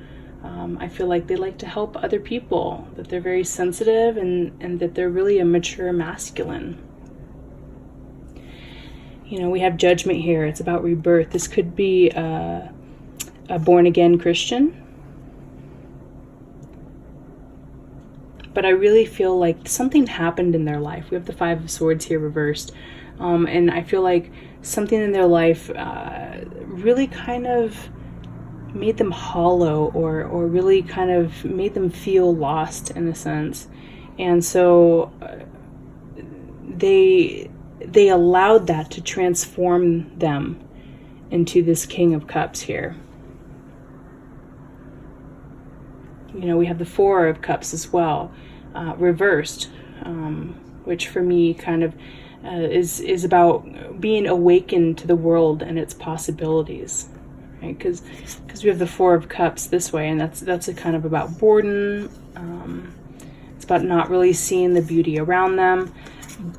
I feel like they like to help other people, that they're very sensitive, and that they're really a mature masculine. We have Judgment here. It's about rebirth. This could be a born-again Christian. But I really feel like something happened in their life. We have the Five of Swords here reversed. And I feel like something in their life really kind of made them hollow, or really kind of made them feel lost in a sense. And so they allowed that to transform them into this King of Cups here. We have the Four of Cups as well, reversed, which for me kind of is about being awakened to the world and its possibilities, right? Because we have the Four of Cups this way, and that's a kind of about boredom. It's about not really seeing the beauty around them.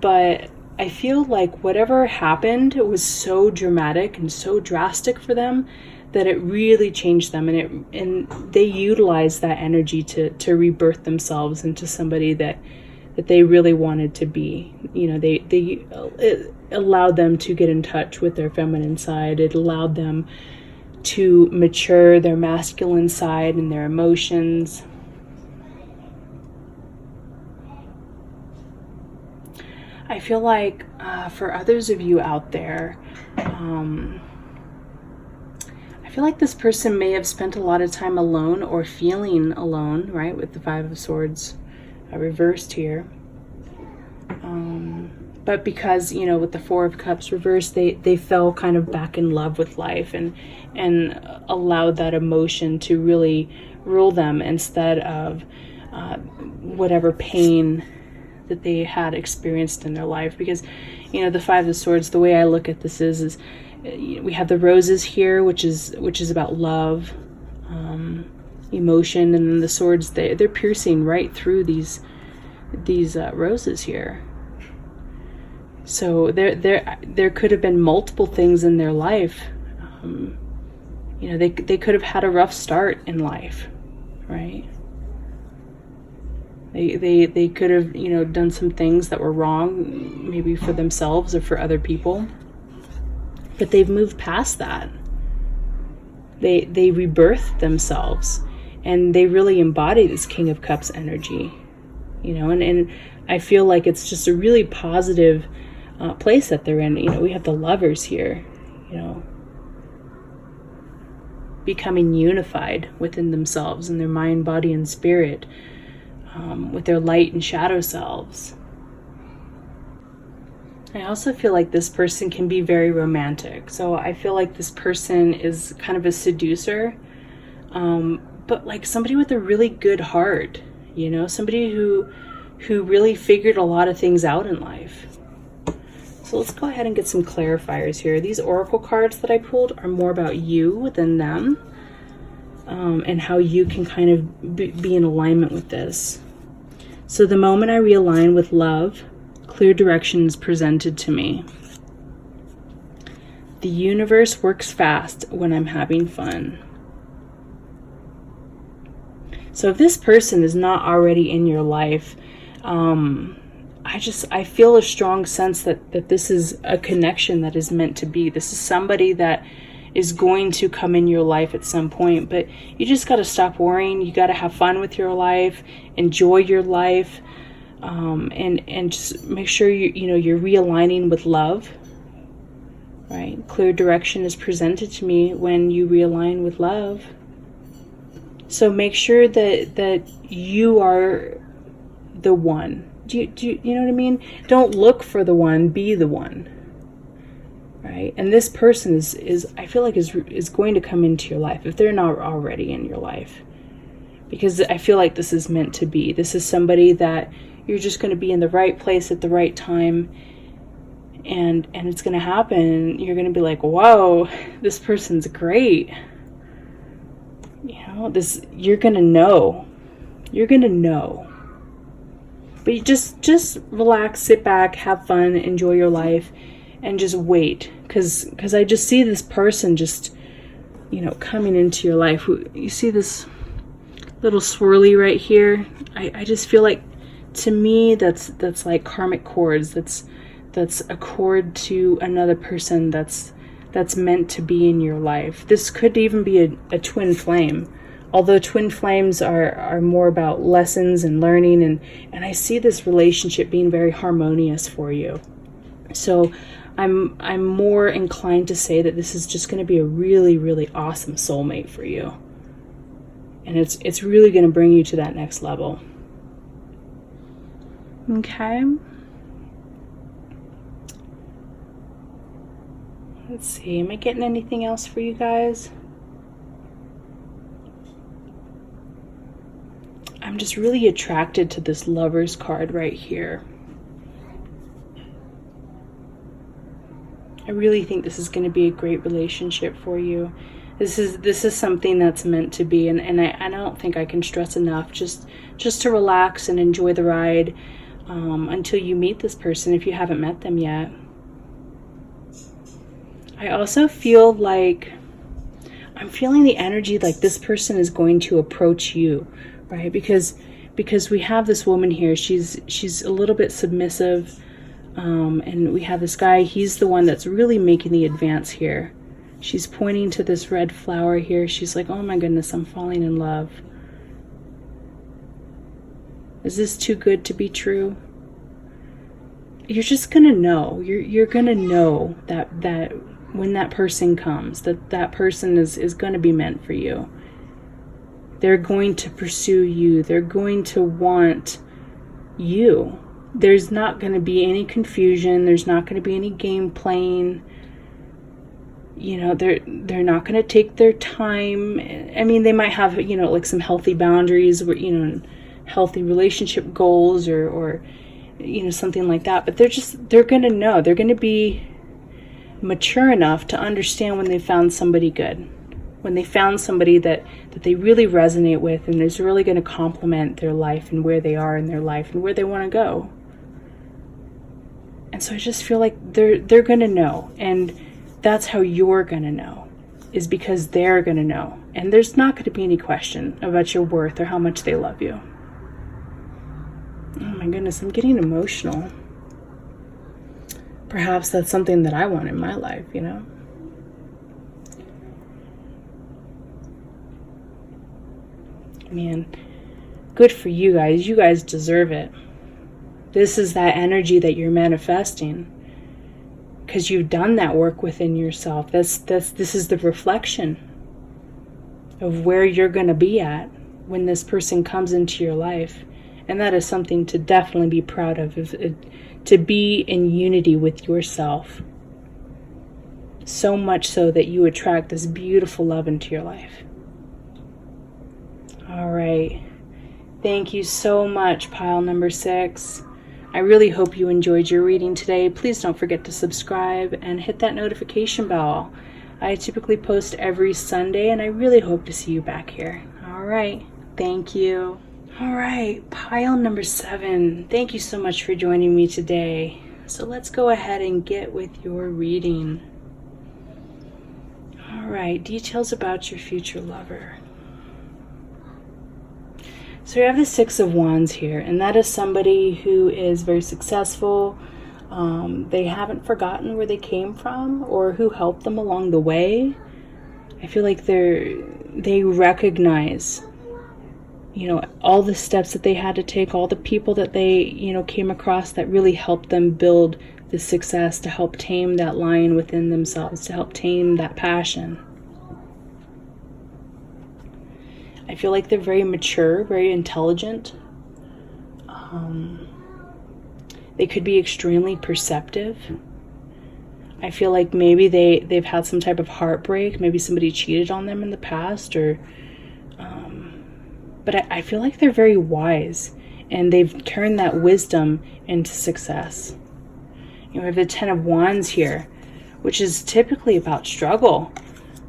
But I feel like whatever happened, it was so dramatic and so drastic for them that it really changed them, and they utilized that energy to rebirth themselves into somebody that they really wanted to be. It allowed them to get in touch with their feminine side. It allowed them to mature their masculine side and their emotions. I feel like for others of you out there, I feel like this person may have spent a lot of time alone or feeling alone, right? With the Five of Swords reversed here. But because, with the Four of Cups reversed, they fell kind of back in love with life and allowed that emotion to really rule them instead of whatever pain that they had experienced in their life. Because, the Five of Swords, the way I look at this is we have the roses here, which is about love, emotion, and then the swords, they're piercing right through these roses here. So there could have been multiple things in their life You know, they could have had a rough start in life, right? They could have, you know, done some things that were wrong, maybe for themselves or for other people. But they've moved past that. They rebirthed themselves, and they really embody this King of Cups energy, you know, and I feel like it's just a really positive place that they're in. You know, we have the Lovers here, you know, becoming unified within themselves and their mind, body, and spirit, with their light and shadow selves. I also feel like this person can be very romantic. So I feel like this person is kind of a seducer, but like somebody with a really good heart, you know, somebody who really figured a lot of things out in life. So let's go ahead and get some clarifiers here. These oracle cards that I pulled are more about you than them, and how you can kind of be in alignment with this. So the moment I realign with love, clear direction is presented to me. The universe works fast when I'm having fun. So if this person is not already in your life, I feel a strong sense that this is a connection that is meant to be. This is somebody that is going to come in your life at some point, but you just got to stop worrying. You got to have fun with your life, enjoy your life, and just make sure you're realigning with love. Right? Clear direction is presented to me when you realign with love. So make sure that you are the one. Do you know what I mean? Don't look for the one, be the one. Right? And this person is I feel like is going to come into your life if they're not already in your life. Because I feel like this is meant to be. This is somebody that you're just going to be in the right place at the right time, and it's going to happen. You're going to be like, whoa, this person's great. You know, you're going to know. You're going to know. But you just relax, sit back, have fun, enjoy your life, and just wait. Because I just see this person just, you know, coming into your life. You see this little swirly right here? I just feel like, to me, that's like karmic cords. That's a cord to another person that's meant to be in your life. This could even be a twin flame. Although twin flames are more about lessons and learning, and I see this relationship being very harmonious for you. So I'm more inclined to say that this is just going to be a really, really awesome soulmate for you. And it's really going to bring you to that next level. Okay. Let's see, am I getting anything else for you guys? I'm just really attracted to this Lovers card right here. I really think this is going to be a great relationship for you. This is something that's meant to be, and I don't think I can stress enough just to relax and enjoy the ride until you meet this person if you haven't met them yet. I also feel like I'm feeling the energy like this person is going to approach you, right? Because we have this woman here. She's a little bit submissive, and we have this guy. He's the one that's really making the advance here. She's pointing to this red flower here. She's like, oh my goodness, I'm falling in love. Is this too good to be true? You're just gonna know. You're gonna know that when that person comes, that person is gonna be meant for you. They're going to pursue you. They're going to want you. There's not going to be any confusion. There's not going to be any game playing. You know, they're not going to take their time. I mean, they might have, you know, like some healthy boundaries, where, you know, healthy relationship goals or you know, something like that. But they're going to know. They're going to be mature enough to understand when they found somebody good. When they found somebody that they really resonate with and is really going to complement their life and where they are in their life and where they want to go. And so I just feel like they're going to know. And that's how you're going to know, is because they're going to know. And there's not going to be any question about your worth or how much they love you. Oh my goodness, I'm getting emotional. Perhaps that's something that I want in my life, you know? Man, good for you guys. You guys deserve it. This is that energy that you're manifesting. Because you've done that work within yourself. This is the reflection of where you're going to be at when this person comes into your life. And that is something to definitely be proud of, to be in unity with yourself. So much so that you attract this beautiful love into your life. All right. Thank you so much, pile number 6. I really hope you enjoyed your reading today. Please don't forget to subscribe and hit that notification bell. I typically post every Sunday, and I really hope to see you back here. All right. Thank you. All right, pile number 7. Thank you so much for joining me today. So let's go ahead and get with your reading. All right, details about your future lover. So we have the 6 of Wands here, and that is somebody who is very successful. They haven't forgotten where they came from or who helped them along the way. I feel like they recognize, you know, all the steps that they had to take, all the people that they, you know, came across that really helped them build the success, to help tame that lion within themselves, to help tame that passion. I feel like they're very mature, very intelligent. They could be extremely perceptive. I feel like maybe they've had some type of heartbreak. Maybe somebody cheated on them in the past, or but I feel like they're very wise, and they've turned that wisdom into success. You know, we have the 10 of Wands here, which is typically about struggle,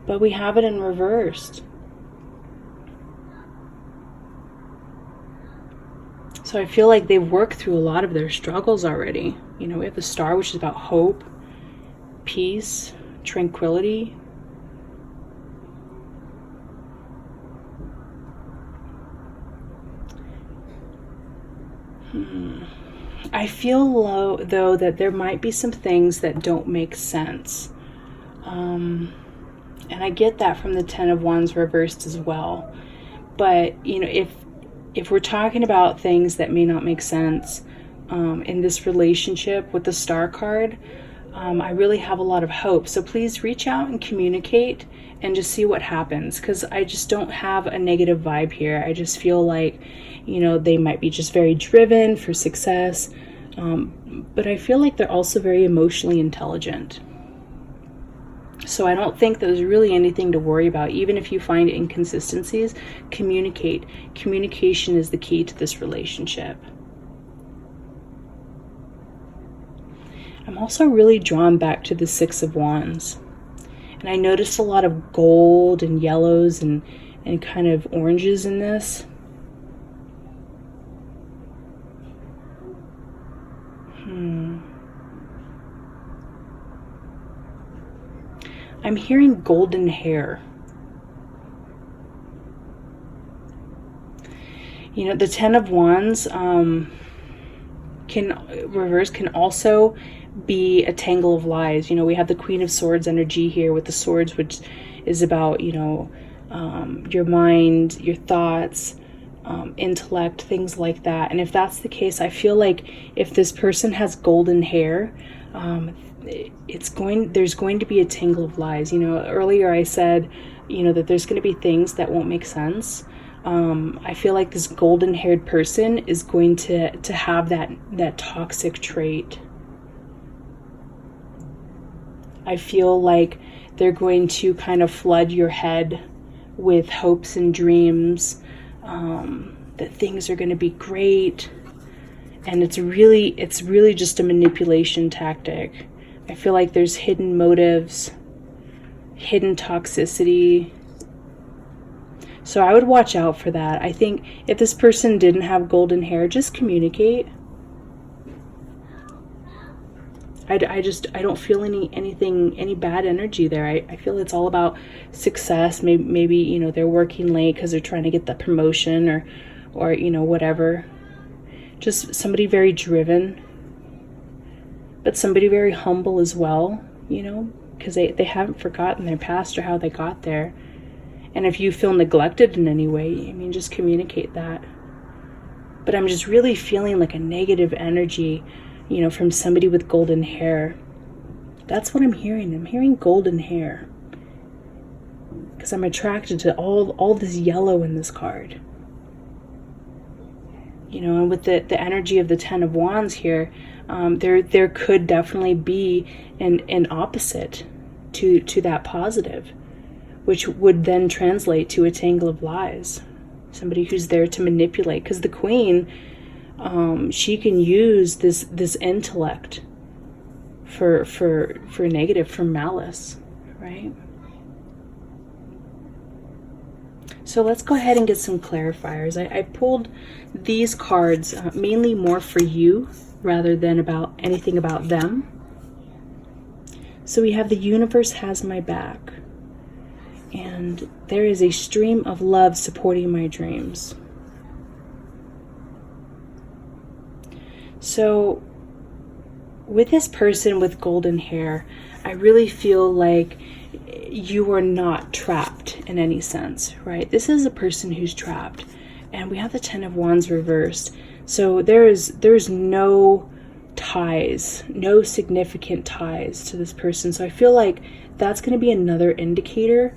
but we have it in reversed. So I feel like they've worked through a lot of their struggles already. You know, we have the Star, which is about hope, peace, tranquility. I feel though that there might be some things that don't make sense. And I get that from the 10 of Wands reversed as well. But, you know, if we're talking about things that may not make sense in this relationship with the Star card, I really have a lot of hope. So please reach out and communicate and just see what happens, because I just don't have a negative vibe here. I just feel like, you know, they might be just very driven for success, but I feel like they're also very emotionally intelligent. So I don't think there's really anything to worry about. Even if you find inconsistencies, communicate. Communication is the key to this relationship. I'm also really drawn back to the 6 of Wands. And I noticed a lot of gold and yellows and kind of oranges in this. I'm hearing golden hair. You know, the 10 of Wands can also be a tangle of lies. You know, we have the Queen of Swords energy here with the swords, which is about, you know, your mind, your thoughts, intellect, things like that. And if that's the case, I feel like if this person has golden hair, there's going to be a tangle of lies. You know, earlier I said, you know, that there's going to be things that won't make sense. I feel like this golden haired person is going to have that toxic trait. I feel like they're going to kind of flood your head with hopes and dreams, that things are going to be great. And it's really just a manipulation tactic. I feel like there's hidden motives, hidden toxicity. So I would watch out for that. I think if this person didn't have golden hair, just communicate. I don't feel any bad energy there. I feel it's all about success. Maybe you know, they're working late because they're trying to get the promotion, or you know, whatever. Just somebody very driven, but somebody very humble as well, you know, because they haven't forgotten their past or how they got there. And if you feel neglected in any way, I mean, just communicate that. But I'm just really feeling like a negative energy, you know, from somebody with golden hair. That's what I'm hearing. I'm hearing golden hair, because I'm attracted to all this yellow in this card. You know, and with the energy of the Ten of Wands here, there could definitely be an opposite to that positive, which would then translate to a tangle of lies. Somebody who's there to manipulate, because the Queen, she can use this intellect for negative, for malice, right? So let's go ahead and get some clarifiers. I pulled these cards mainly more for you rather than about anything about them. So we have the universe has my back, and there is a stream of love supporting my dreams. So with this person with golden hair, I really feel like you are not trapped in any sense, right? This is a person who's trapped, and we have the Ten of Wands reversed. So there's no ties, no significant ties to this person. So I feel like that's going to be another indicator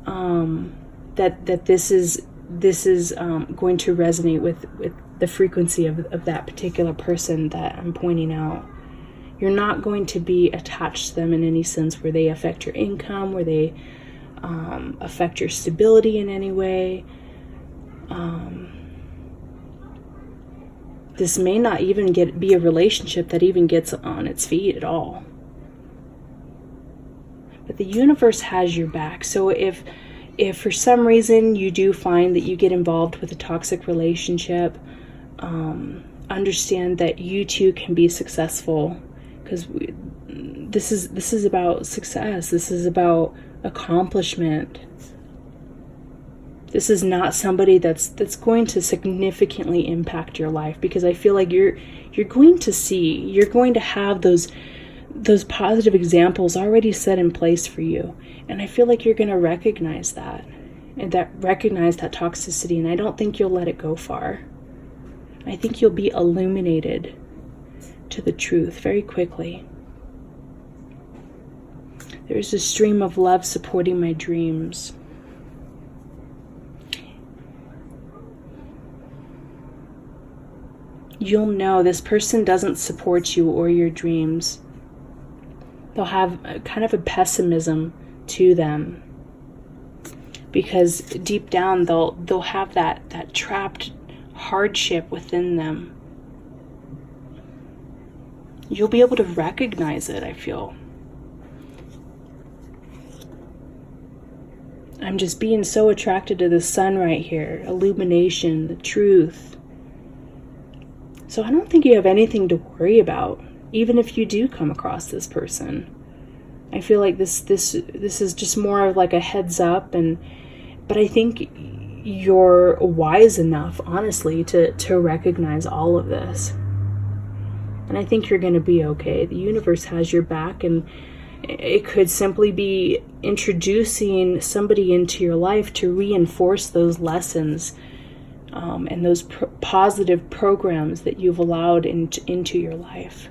that this is going to resonate with the frequency of that particular person that I'm pointing out. You're not going to be attached to them in any sense where they affect your income, where they affect your stability in any way. This may not even be a relationship that even gets on its feet at all. But the universe has your back. So if for some reason you do find that you get involved with a toxic relationship, understand that you too can be successful, because this is about success. This is about accomplishment. This is not somebody that's going to significantly impact your life, because I feel like you're going to have those positive examples already set in place for you. And I feel like you're going to recognize that, and recognize that toxicity, and I don't think you'll let it go far. I think you'll be illuminated to the truth very quickly. There's a stream of love supporting my dreams. You'll know this person doesn't support you or your dreams. They'll have kind of a pessimism to them, because deep down they'll have that trapped hardship within them. You'll be able to recognize it, I feel. I'm just being so attracted to the sun right here. Illumination, the truth. So I don't think you have anything to worry about, even if you do come across this person. I feel like this is just more of like a heads up, but I think you're wise enough, honestly, to recognize all of this. And I think you're going to be okay. The universe has your back, and it could simply be introducing somebody into your life to reinforce those lessons and those positive programs that you've allowed into your life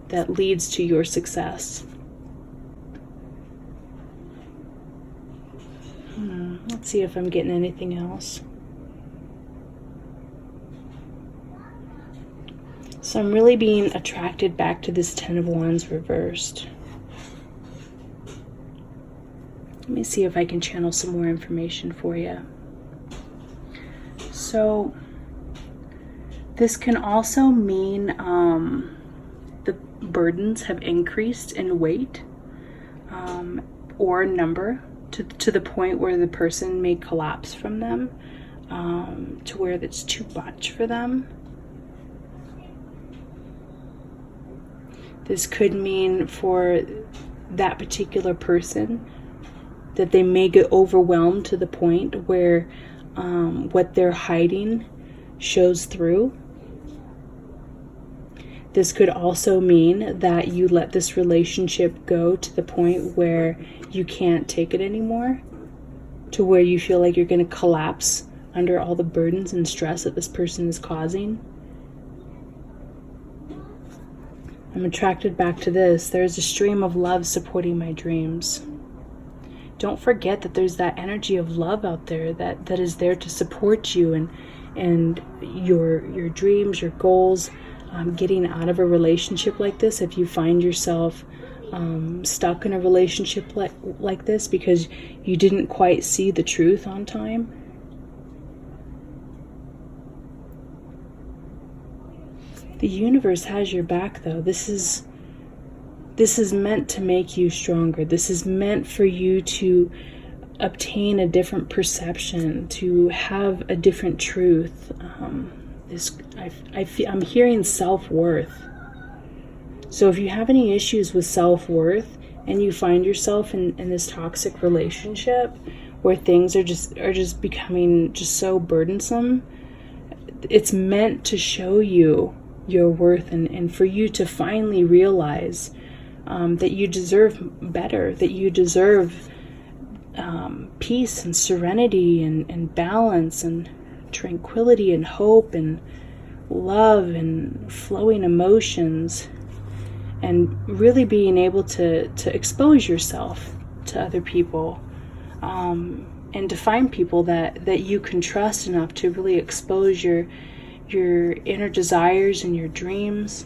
that leads to your success. Let's see if I'm getting anything else. So I'm really being attracted back to this Ten of Wands reversed. Let me see if I can channel some more information for you. So this can also mean the burdens have increased in weight or number to the point where the person may collapse from them, to where it's too much for them. This could mean for that particular person that they may get overwhelmed to the point where what they're hiding shows through. This could also mean that you let this relationship go to the point where you can't take it anymore, to where you feel like you're going to collapse under all the burdens and stress that this person is causing. I'm attracted back to this. There's a stream of love supporting my dreams. Don't forget that there's that energy of love out there that is there to support you and your dreams, your goals. Getting out of a relationship like this, if you find yourself stuck in a relationship like this because you didn't quite see the truth on time. The universe has your back, though. This is meant to make you stronger. This is meant for you to obtain a different perception, to have a different truth. I'm hearing self-worth. So if you have any issues with self-worth and you find yourself in this toxic relationship where things are just becoming just so burdensome, it's meant to show you your worth and for you to finally realize that you deserve better, that you deserve peace and serenity and balance and tranquility and hope and love and flowing emotions, and really being able to expose yourself to other people, and to find people that you can trust enough to really expose your inner desires and your dreams.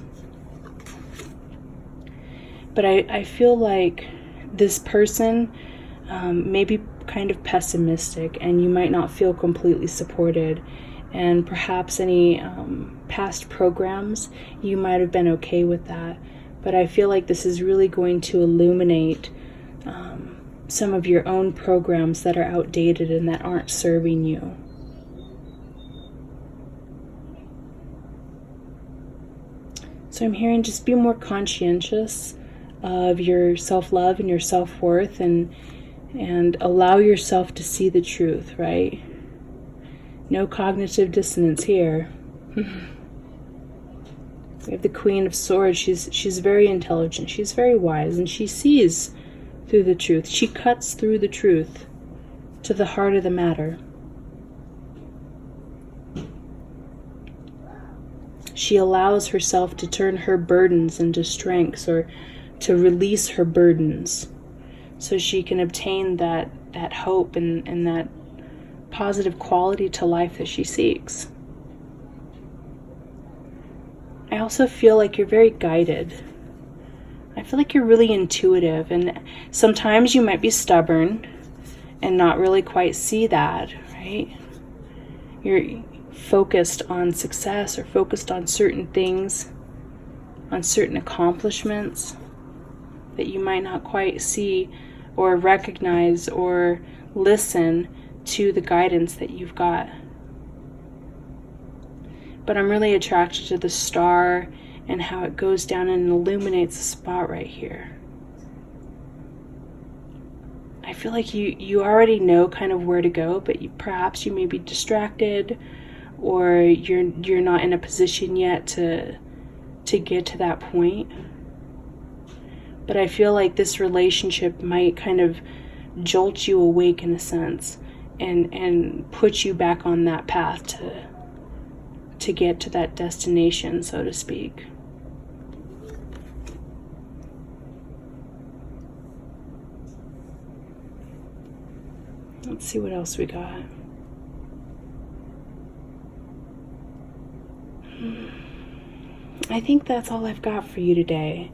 But I feel like this person may be kind of pessimistic, and you might not feel completely supported, and perhaps any past programs, you might have been okay with that. But I feel like this is really going to illuminate some of your own programs that are outdated and that aren't serving you. So I'm hearing just be more conscientious of your self-love and your self-worth, and allow yourself to see the truth, right? No cognitive dissonance here. We have the Queen of Swords. She's very intelligent. She's very wise, and she sees through the truth. She cuts through the truth to the heart of the matter. She allows herself to turn her burdens into strengths, or to release her burdens, so she can obtain that hope and that positive quality to life that she seeks. I also feel like you're very guided. I feel like you're really intuitive, and sometimes you might be stubborn and not really quite see that, right? You're focused on success, or focused on certain things, on certain accomplishments that you might not quite see or recognize or listen to the guidance that you've got. But I'm really attracted to the star and how it goes down and illuminates the spot right here. I feel like you already know kind of where to go, but perhaps you may be distracted, or you're not in a position yet to get to that point. But I feel like this relationship might kind of jolt you awake in a sense, and put you back on that path to get to that destination, so to speak. Let's see what else we got. I think that's all I've got for you today.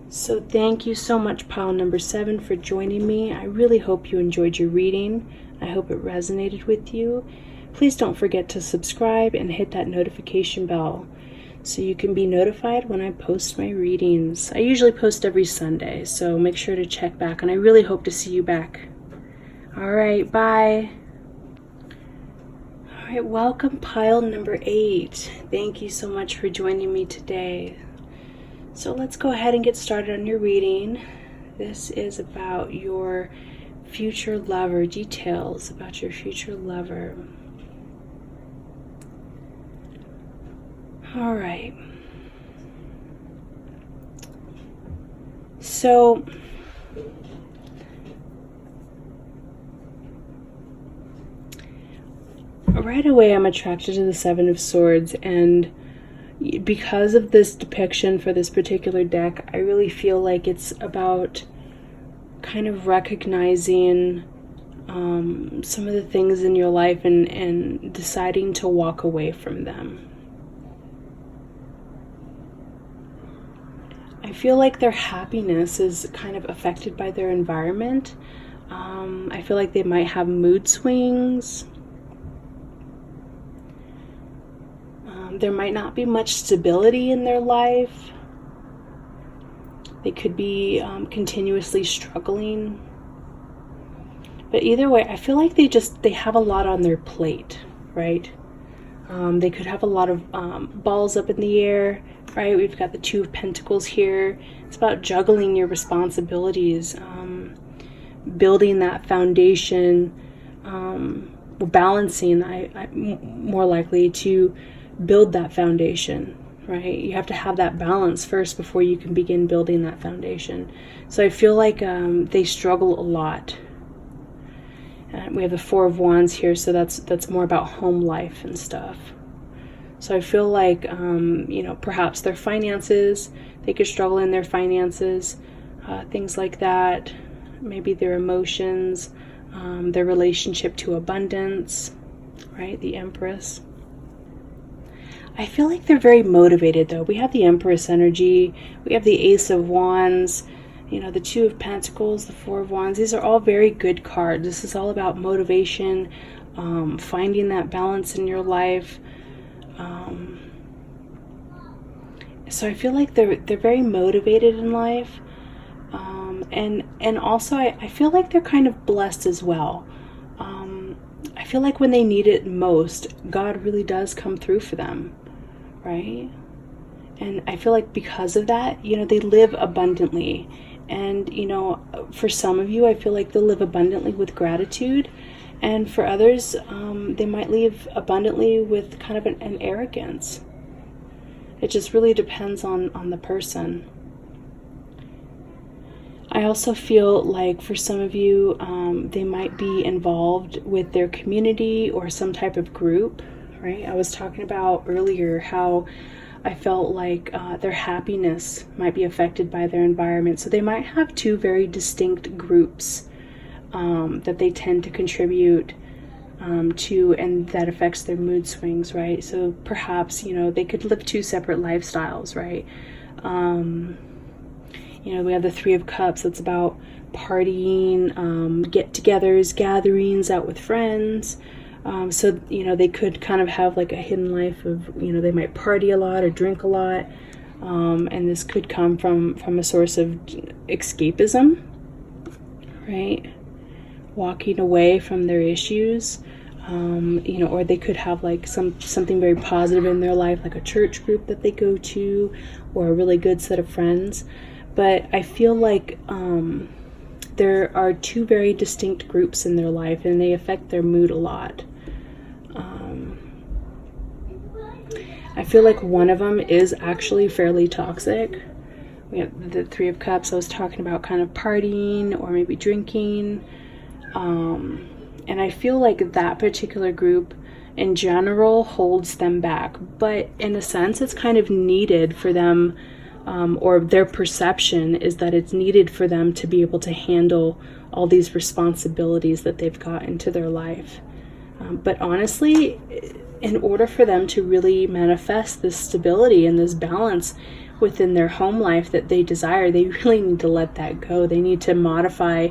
So thank you so much, pile number 7, for joining me. I really hope you enjoyed your reading. I hope it resonated with you. Please don't forget to subscribe and hit that notification bell so you can be notified when I post my readings. I usually post every Sunday, so make sure to check back, and I really hope to see you back. All right, bye. All right, welcome, pile number 8. Thank you so much for joining me today. So let's go ahead and get started on your reading. This is about your future lover, details about your future lover. All right. So right away I'm attracted to the Seven of Swords, and because of this depiction for this particular deck, I really feel like it's about kind of recognizing some of the things in your life and deciding to walk away from them. I feel like their happiness is kind of affected by their environment. I feel like they might have mood swings. There might not be much stability in their life. They could be continuously struggling. But either way, I feel like they have a lot on their plate, right? They could have a lot of balls up in the air, right? We've got the Two of Pentacles here. It's about juggling your responsibilities, building that foundation, balancing, more likely to build that foundation, right? You have to have that balance first before you can begin building that foundation. So I feel like they struggle a lot. We have the Four of Wands here, so that's more about home life and stuff. So I feel like perhaps their finances, they could struggle in their finances, things like that. Maybe their emotions, their relationship to abundance, right? The Empress. I feel like they're very motivated, though. We have the Empress energy. We have the Ace of Wands, the Two of Pentacles, the Four of Wands. These are all very good cards. This is all about motivation, finding that balance in your life. So I feel like they're very motivated in life. And also I feel like they're kind of blessed as well. I feel like when they need it most, God really does come through for them, right? And I feel like because of that, they live abundantly. And, for some of you, I feel like they'll live abundantly with gratitude. And for others, they might live abundantly with kind of an arrogance. It just really depends on the person. I also feel like for some of you, they might be involved with their community or some type of group, right? I was talking about earlier how I felt like their happiness might be affected by their environment. So they might have two very distinct groups that they tend to contribute to, and that affects their mood swings, right? So perhaps, they could live two separate lifestyles, right? We have the Three of Cups. That's about partying, get-togethers, gatherings, out with friends. So, they could kind of have like a hidden life of, they might party a lot or drink a lot. And this could come from a source of escapism, right? Walking away from their issues. Or they could have like something very positive in their life, like a church group that they go to, or a really good set of friends. But I feel like there are two very distinct groups in their life, and they affect their mood a lot. I feel like one of them is actually fairly toxic. We have the Three of Cups. I was talking about kind of partying or maybe drinking. And I feel like that particular group in general holds them back. But in a sense, it's kind of needed for them. Or their perception is that it's needed for them to be able to handle all these responsibilities that they've got into their life. But honestly, in order for them to really manifest this stability and this balance within their home life that they desire, they really need to let that go. They need to modify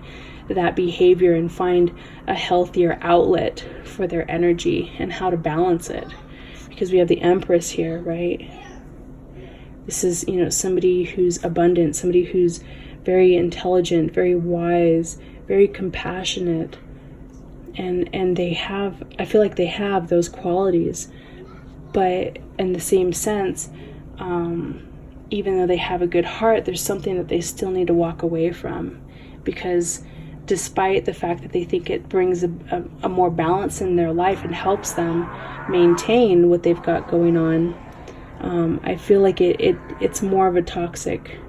that behavior and find a healthier outlet for their energy and how to balance it. Because we have the Empress here, right? This is, somebody who's abundant, somebody who's very intelligent, very wise, very compassionate. And I feel like they have those qualities. But in the same sense, even though they have a good heart, there's something that they still need to walk away from, because despite the fact that they think it brings a more balance in their life and helps them maintain what they've got going on, I feel like it's more of a toxic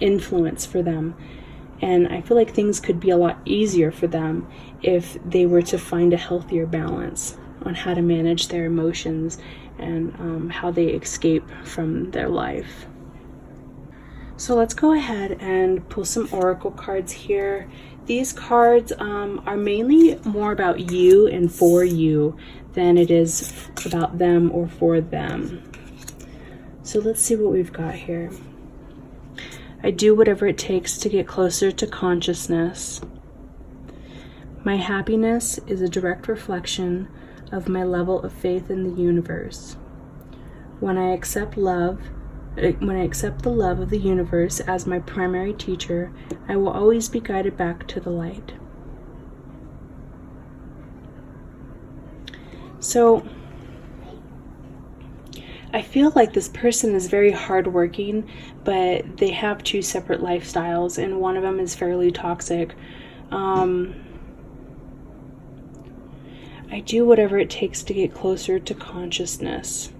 influence for them. And I feel like things could be a lot easier for them if they were to find a healthier balance on how to manage their emotions and how they escape from their life. So let's go ahead and pull some oracle cards here. These cards are mainly more about you and for you than it is about them or for them. So let's see what we've got here. I do whatever it takes to get closer to consciousness. My happiness is a direct reflection of my level of faith in the universe. When I accept the love of the universe as my primary teacher, I will always be guided back to the light. So, I feel like this person is very hardworking, but they have two separate lifestyles, and one of them is fairly toxic. I do whatever it takes to get closer to consciousness.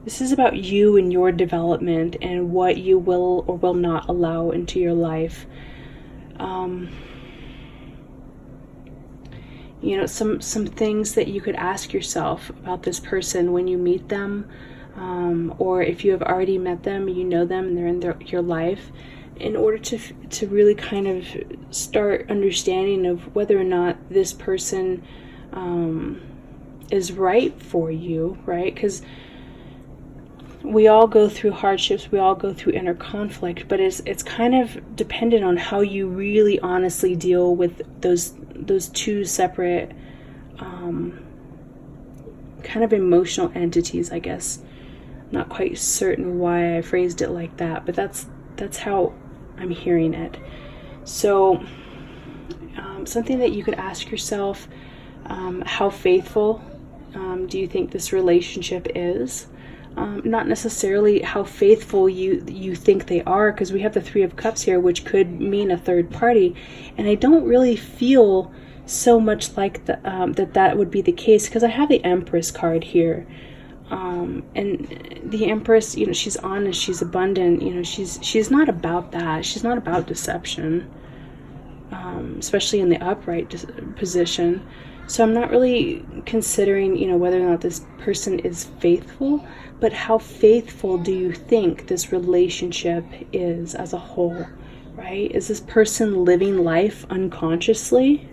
This is about you and your development and what you will or will not allow into your life. Some things that you could ask yourself about this person when you meet them, or if you have already met them, you know them, and they're in your life, in order to really kind of start understanding of whether or not this person is right for you, right? Because we all go through hardships, we all go through inner conflict, but it's kind of dependent on how you really honestly deal with those two separate kind of emotional entities, I guess. Not quite certain why I phrased it like that, but that's how I'm hearing it. So something that you could ask yourself, how faithful do you think this relationship is? Not necessarily how faithful you think they are, because we have the Three of Cups here, which could mean a third party, and I don't really feel so much like that would be the case, because I have the Empress card here, and the Empress, she's honest, she's abundant, she's not about that, she's not about deception, especially in the upright position. So I'm not really considering, whether or not this person is faithful, but how faithful do you think this relationship is as a whole, right? Is this person living life unconsciously,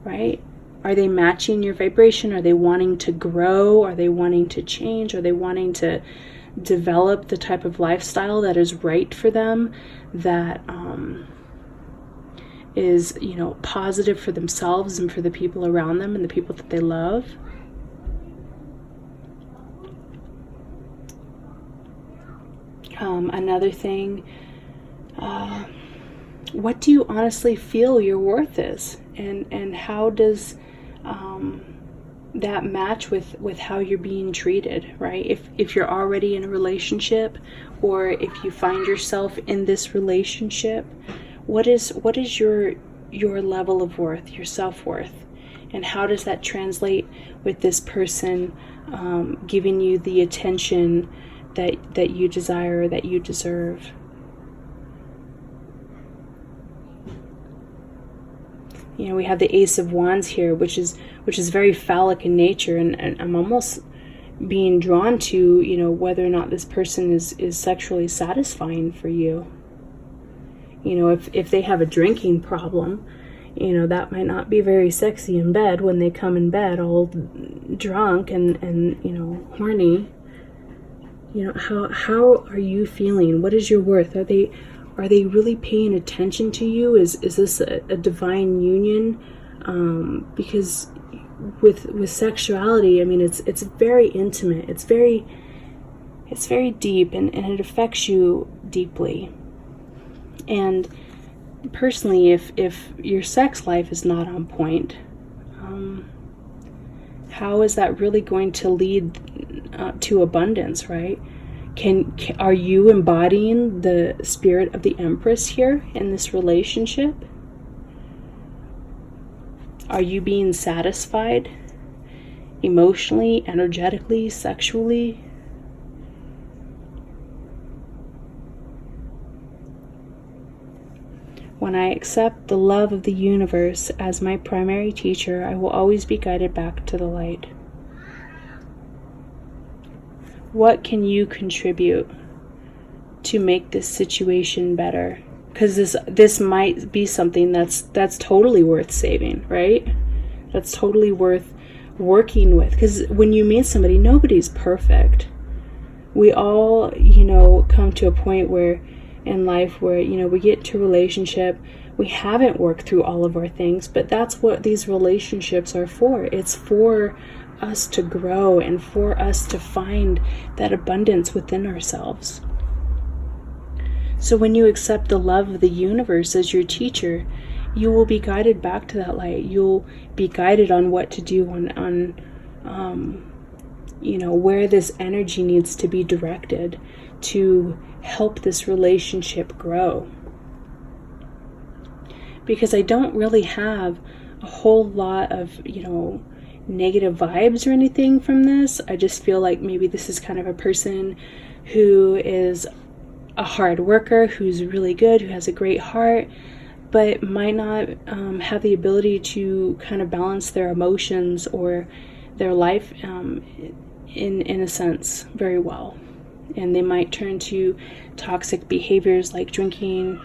right? Are they matching your vibration? Are they wanting to grow? Are they wanting to change? Are they wanting to develop the type of lifestyle that is right for them, that is, positive for themselves and for the people around them and the people that they love? Another thing, what do you honestly feel your worth is? And how does that match with how you're being treated, right? If you're already in a relationship, or if you find yourself in this relationship, what is your level of worth, your self-worth? And how does that translate with this person giving you the attention that you desire, that you deserve? We have the Ace of Wands here, which is very phallic in nature, and I'm almost being drawn to, whether or not this person is sexually satisfying for you. If they have a drinking problem, that might not be very sexy in bed when they come in bed all drunk and horny. How are you feeling? What is your worth? Are they really paying attention to you? Is this a divine union? Because with sexuality, it's very intimate. It's very deep, and it affects you deeply. And personally, if your sex life is not on point, how is that really going to lead to abundance, right? Are you embodying the spirit of the Empress here in this relationship? Are you being satisfied emotionally, energetically, sexually? When I accept the love of the universe as my primary teacher, I will always be guided back to the light. What can you contribute to make this situation better? Because this might be something that's totally worth saving, right? That's totally worth working with. Because when you meet somebody, nobody's perfect. We all, come to a point where in life where, we get into a relationship, we haven't worked through all of our things, but that's what these relationships are for. It's for us to grow and for us to find that abundance within ourselves. So when you accept the love of the universe as your teacher, you will be guided back to that light. You'll be guided on what to do on where this energy needs to be directed to help this relationship grow. Because I don't really have a whole lot of, negative vibes or anything from this. I just feel like maybe this is kind of a person who is a hard worker, who's really good, who has a great heart, but might not have the ability to kind of balance their emotions or their life in a sense very well. And they might turn to toxic behaviors like drinking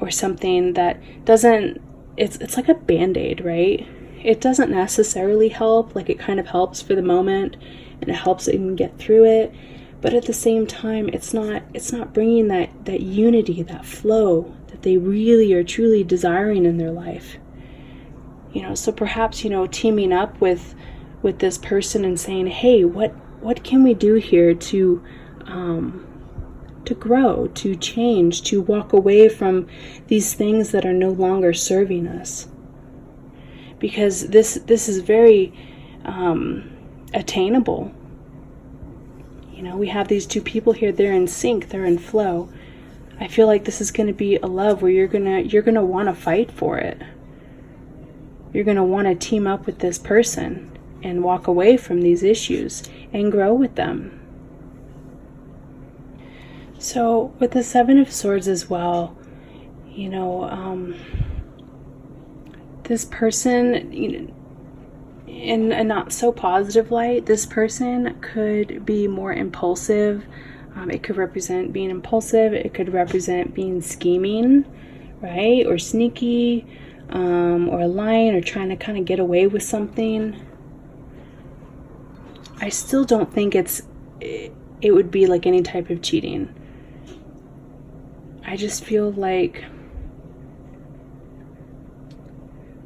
or something that doesn't, it's like a band-aid, right? It doesn't necessarily help. Like, it kind of helps for the moment and it helps them get through it, but at the same time it's not bringing that unity, that flow that they really are truly desiring in their life. So perhaps teaming up with this person and saying, hey, what can we do here to grow, to change, to walk away from these things that are no longer serving us? Because this is very attainable. We have these two people here, they're in sync, they're in flow. I feel like this is going to be a love where you're going to want to fight for it. You're going to want to team up with this person and walk away from these issues and grow with them. So with the Seven of Swords as well, this person, in a not so positive light, this person could be more impulsive. It could represent being impulsive. It could represent being scheming, right? Or sneaky, or lying, or trying to kind of get away with something. I still don't think it would be like any type of cheating. I just feel like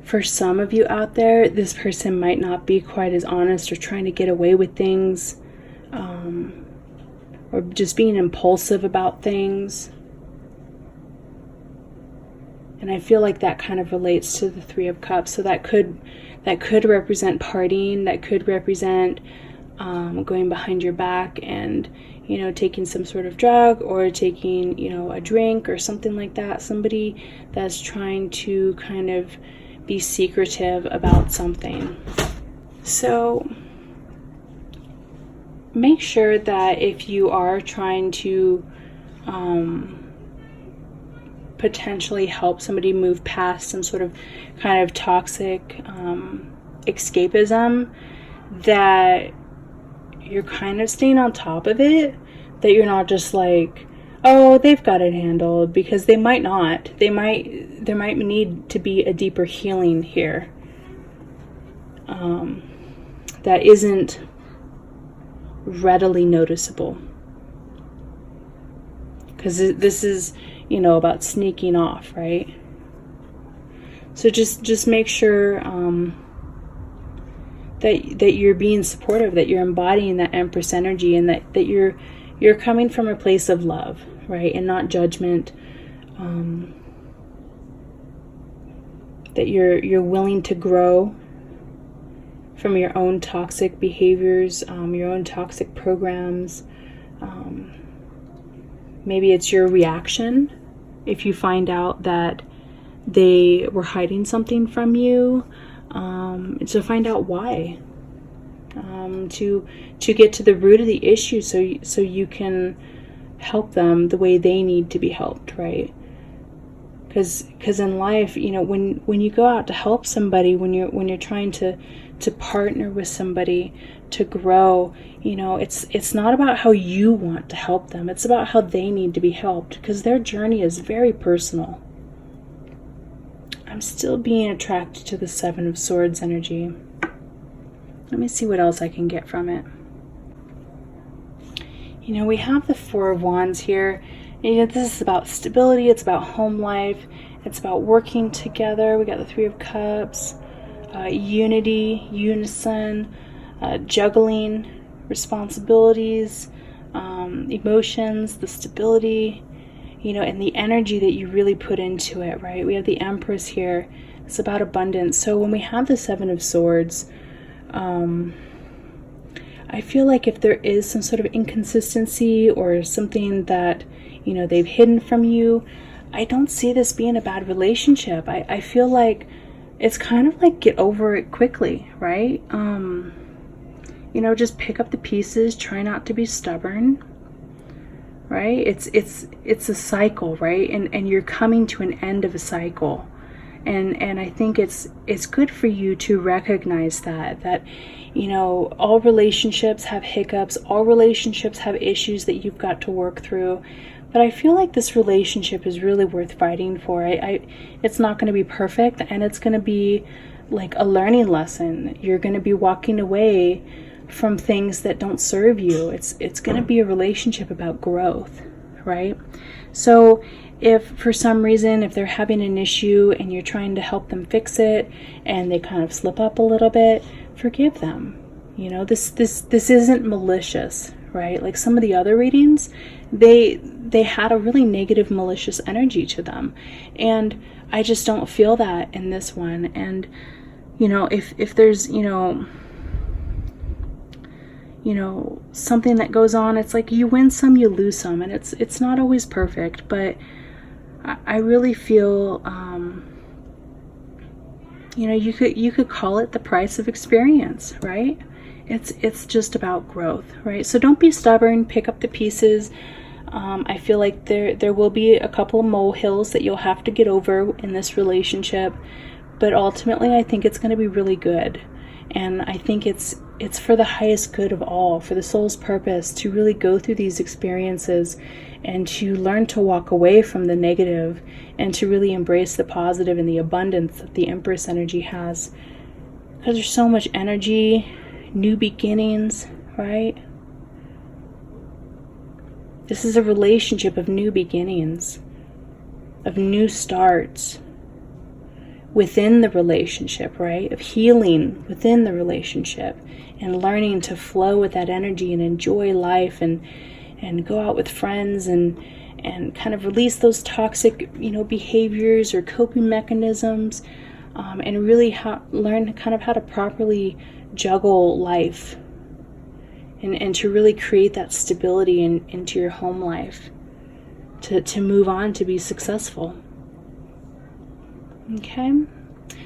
for some of you out there, this person might not be quite as honest or trying to get away with things, or just being impulsive about things. And I feel like that kind of relates to the Three of Cups. So that could represent partying. That could represent going behind your back and taking some sort of drug, or taking a drink or something like that. Somebody that's trying to kind of be secretive about something. So make sure that if you are trying to potentially help somebody move past some sort of kind of toxic escapism, that you're kind of staying on top of it, that you're not just like, oh, they've got it handled, because they might not. There might need to be a deeper healing here that isn't readily noticeable. Because this is, about sneaking off, right? So just make sure that you're being supportive, that you're embodying that Empress energy, and that you're coming from a place of love, right? And not judgment. That you're willing to grow from your own toxic behaviors, your own toxic programs, Maybe it's your reaction if you find out that they were hiding something from you, to find out why, to get to the root of the issue, so you can help them the way they need to be helped, right? Because in life, when you go out to help somebody, when you're trying to partner with somebody to grow, it's not about how you want to help them. It's about how they need to be helped, because their journey is very personal. I'm still being attracted to the Seven of Swords energy. Let me see what else I can get from it. We have the Four of Wands here. This is about stability. It's about home life. It's about working together. We got the Three of Cups, unity, unison, juggling responsibilities, emotions, the stability, and the energy that you really put into it, right? We have the Empress here. It's about abundance. So when we have the Seven of Swords, I feel like if there is some sort of inconsistency or something that, they've hidden from you, I don't see this being a bad relationship. I feel like it's kind of like get over it quickly, right? Just pick up the pieces, try not to be stubborn, right? It's a cycle, right? And you're coming to an end of a cycle. And I think it's good for you to recognize that all relationships have hiccups, all relationships have issues that you've got to work through. But I feel like this relationship is really worth fighting for. It's not going to be perfect, and it's going to be like a learning lesson. You're going to be walking away from things that don't serve you. It's going to be a relationship about growth, right? So if for some reason, if they're having an issue and you're trying to help them fix it and they kind of slip up a little bit, forgive them. This isn't malicious, right? Like some of the other readings, they had a really negative, malicious energy to them. And I just don't feel that in this one. And, if there's, something that goes on, it's like you win some, you lose some. And it's not always perfect, but I really feel, you could call it the price of experience, right? It's just about growth, right? So don't be stubborn, pick up the pieces. I feel like there will be a couple of molehills that you'll have to get over in this relationship, but ultimately I think it's going to be really good. And I think it's for the highest good of all, for the soul's purpose, to really go through these experiences and to learn to walk away from the negative and to really embrace the positive and the abundance that the Empress energy has. Because there's so much energy, new beginnings, right? This is a relationship of new beginnings, of new starts within the relationship, right? Of healing within the relationship and learning to flow with that energy and enjoy life and go out with friends and kind of release those toxic, behaviors or coping mechanisms, and really learn kind of how to properly juggle life and to really create that stability into your home life to move on, to be successful. Okay,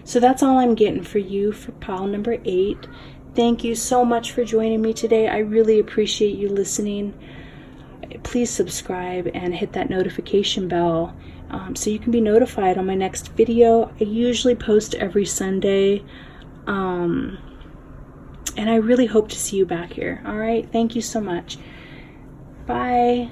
so that's all I'm getting for you for pile number 8. Thank you so much for joining me today. I really appreciate you listening. Please subscribe and hit that notification bell so you can be notified on my next video. I usually post every Sunday, and I really hope to see you back here. All right, thank you so much. Bye.